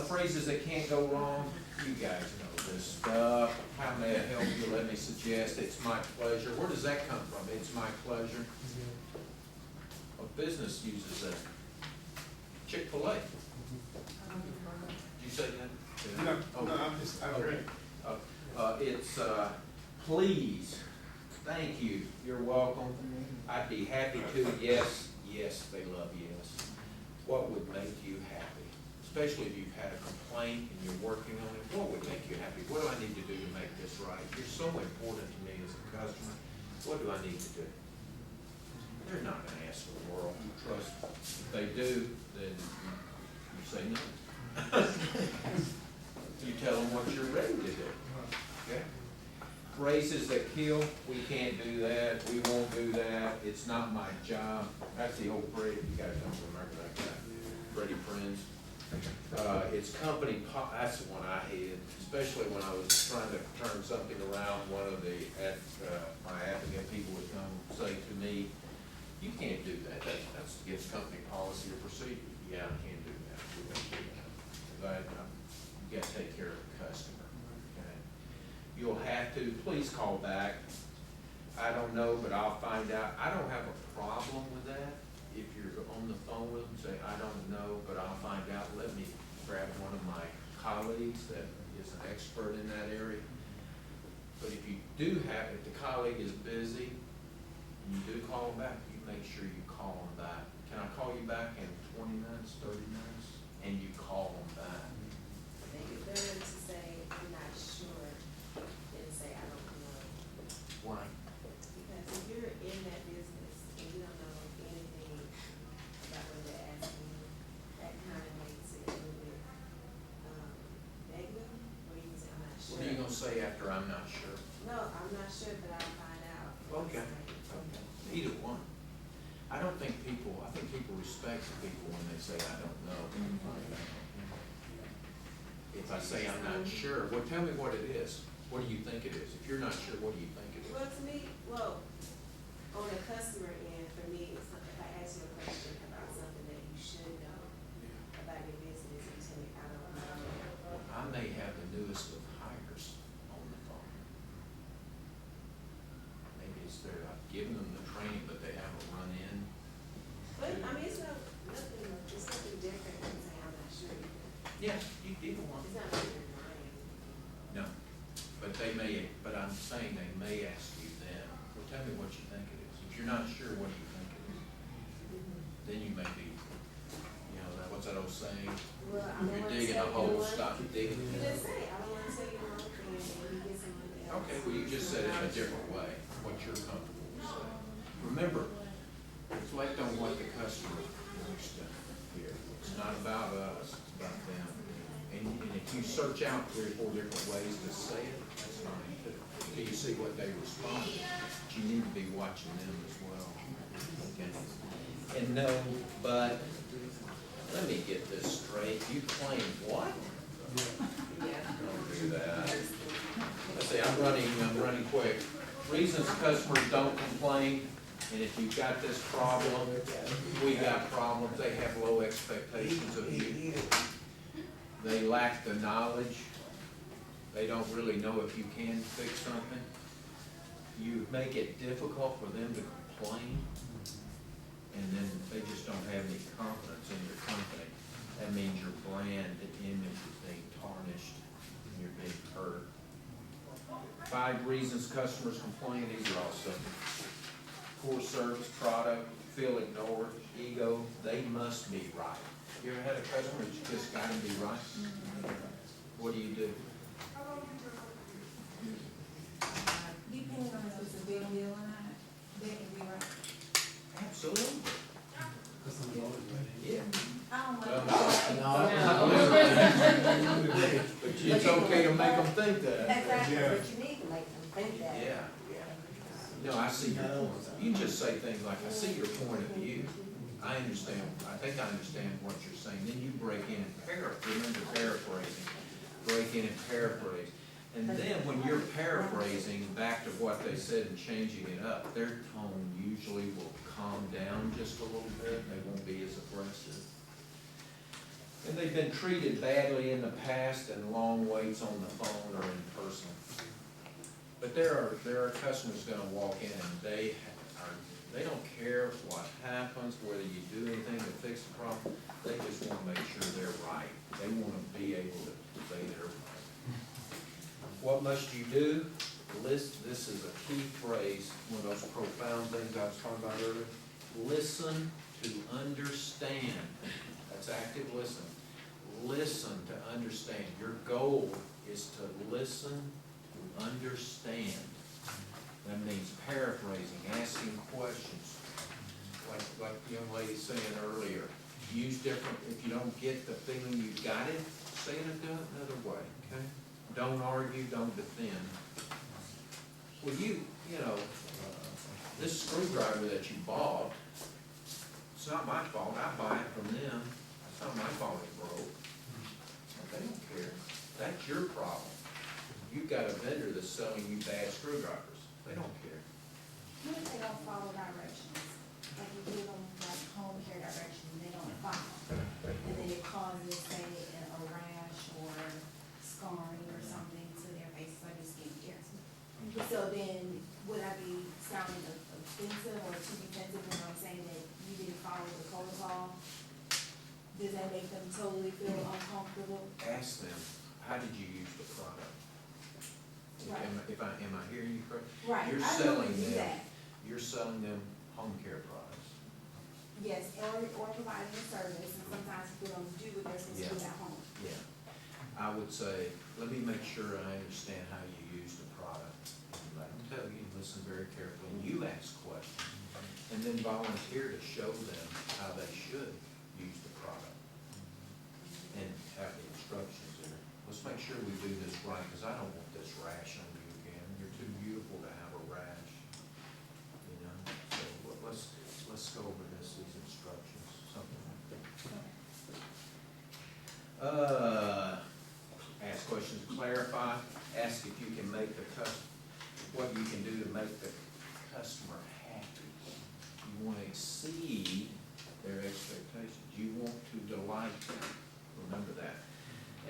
Phrases that can't go wrong, you guys know this stuff. How may I help you? Let me suggest, it's my pleasure. Where does that come from? It's my pleasure. A business uses that. Chick-fil-A. Did you say that? No, Oh. no, I'm great. It's, please, thank you, you're welcome. I'd be happy to, yes, yes, they love yes. What would make you happy? Especially if you've had a complaint and you're working on it, what would make you happy? What do I need to do to make this right? You're so important to me as a customer. What do I need to do? They're not gonna ask for the world, trust me. If they do, then you say no. You tell them what you're ready to do, okay? Phrases that kill, we can't do that, we won't do that, it's not my job. That's the old phrase, you guys don't remember that guy, Freddie Prinze. It's company that's the one I hated, especially when I was trying to turn something around. One of my applicant people would come say to me, you can't do that, that's against company policy or procedure. Yeah, I can't do that, we don't do that. But you gotta take care of the customer, okay? You'll have to, please call back. I don't know, but I'll find out. I don't have a problem with that. If you're on the phone with them, say, I don't know, but I'll find out. Let me grab one of my colleagues that is an expert in that area. But if you do have, if the colleague is busy, and you do call them back, you make sure you call them back. Can I call you back in 20 minutes, 30 minutes? And you call them back. I think it's better to say, I'm not sure, than say, I don't know. Why? Because if you're in that business and you don't know anything about what they're asking you, that kind of makes it a little bit, negative, or you can say, I'm not sure. What are you gonna say after I'm not sure? No, I'm not sure, but I'll find out. Okay. Okay. Either one. I don't think people, I think people respect the people when they say, I don't know. If I say I'm not sure, well, tell me what it is. What do you think it is? If you're not sure, what do you think it is? Well, to me, on the customer end, for me, it's not sure, what do you think it is? Then you may be, you know, what's that old saying? Well, I don't You're wanna digging a tell hole, you what. stop digging. You just say, I don't wanna tell you wrong thing, and you get somebody else. Okay, well, you just said it in a different way, what you're comfortable with saying. Remember, reflect on what the customer understands here. It's not about us, it's about them. And if you search out 3 or 4 different ways to say it, that's fine too. Until you see what they respond, but you need to be watching them as well. Okay? And no, but, let me get this straight, you claim what? Don't do that. Let's see, I'm running quick. Reasons customers don't complain, and if you've got this problem, we got problems, they have low expectations of you. They lack the knowledge, they don't really know if you can fix something. You make it difficult for them to complain, and then they just don't have any confidence in your company. That means your brand and image is being tarnished, and you're being hurt. 5 reasons customers complain, these are all simple. Poor service, product, feel ignored, ego, they must be right. You ever had a customer that's just gotta be right? What do? Depending on if it's a big deal or not, they can be right. Absolutely. Customers always right. Yeah. I don't No. But it's okay to make them think that. Exactly, Yeah. but you need to make them think that. Yeah. No, I see your point. You just say things like, I see your point of view. I understand, I think I understand what you're saying. Then you break in and remember paraphrasing. Break in and paraphrase. And then when you're paraphrasing back to what they said and changing it up, their tone usually will calm down just a little bit. They won't be as aggressive. And they've been treated badly in the past and long waits on the phone or in person. But there are customers gonna walk in and they don't care what happens, whether you do anything to fix the problem, they just wanna make sure they're right. They wanna be able to say they're right. What must you do? This is a key phrase, one of those profound things I was talking about earlier. Listen to understand. That's active listening. Listen to understand. Your goal is to listen to understand. That means paraphrasing, asking questions. Like the young lady saying earlier, use different, if you don't get the feeling you got it, say it another way, okay? Don't argue, don't defend. Well, you know, this screwdriver that you bought, it's not my fault, I buy it from them, it's not my fault it broke. They don't care, that's your problem. You've got a vendor that's selling you bad screwdrivers, they don't care. What if they don't follow directions? Like you give them like home care directions, they don't follow. And then it causes, say, a rash or scarring or something to their face or their skin. So then, would I be sounding offensive or too defensive when I'm saying that you didn't follow the protocol? Does that make them totally feel uncomfortable? Ask them, how did you use the product? Right. Am I hearing you correctly? Right, You're I know selling we do them, that. you're selling them home care products. Yes, or providing a service, and sometimes people don't do what they're supposed to do at home. Yeah. I would say, let me make sure I understand how you use the product. Let them tell you, listen very carefully, and you ask questions. And then volunteer to show them how they should use the product. And have the instructions there. Let's make sure we do this right, because I don't want this rash on you again. You're too beautiful to have a rash. You know, so let's go over these instructions, something like that. Ask questions, clarify, ask if you can make what you can do to make the customer happy. You want to exceed their expectations. You want to delight them. Remember that.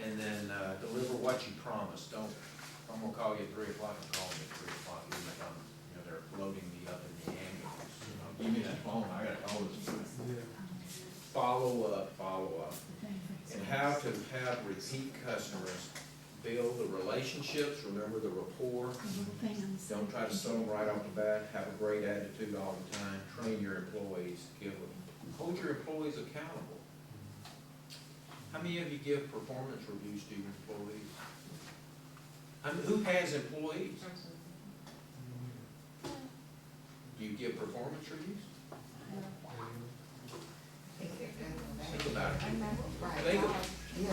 And then deliver what you promised. Don't, if I'm gonna call you at 3 o'clock, I'm calling you at 3 o'clock, even if I'm, they're loading me up in the ambulance. Give me that phone, I gotta call this person. Follow up. And how to have repeat customers build the relationships, remember the rapport. Don't try to sell them right off the bat, have a great attitude all the time, train your employees, hold your employees accountable. How many of you give performance reviews to your employees? I mean, who has employees? Do you give performance reviews? Think about it.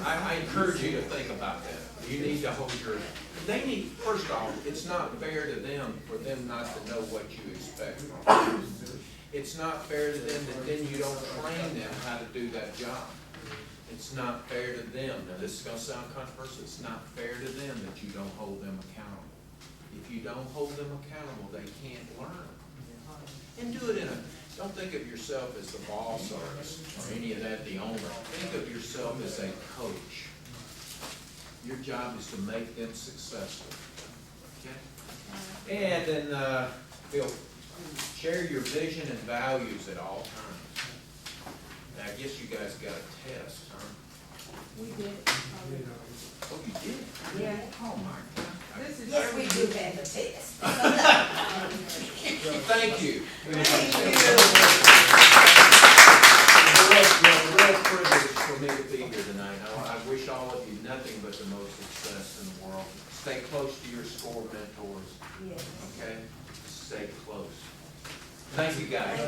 I encourage you to think about that. You need to hold your, first off, it's not fair to them for them not to know what you expect from them. It's not fair to them that then you don't train them how to do that job. It's not fair to them. Now, this is gonna sound controversial. It's not fair to them that you don't hold them accountable. If you don't hold them accountable, they can't learn. And do it don't think of yourself as the boss or any of that, the owner. Think of yourself as a coach. Your job is to make them successful. Okay? And then, Bill, share your vision and values at all times. Now, I guess you guys got a test, huh? We did. Oh, you did? Yeah. Oh, my God. This is. Yes, we do have a test. Thank you. Thank you. Real privilege for me to be here tonight. I wish all of you nothing but the most success in the world. Stay close to your SCORE mentors, Yes. okay? Stay close. Thank you, guys.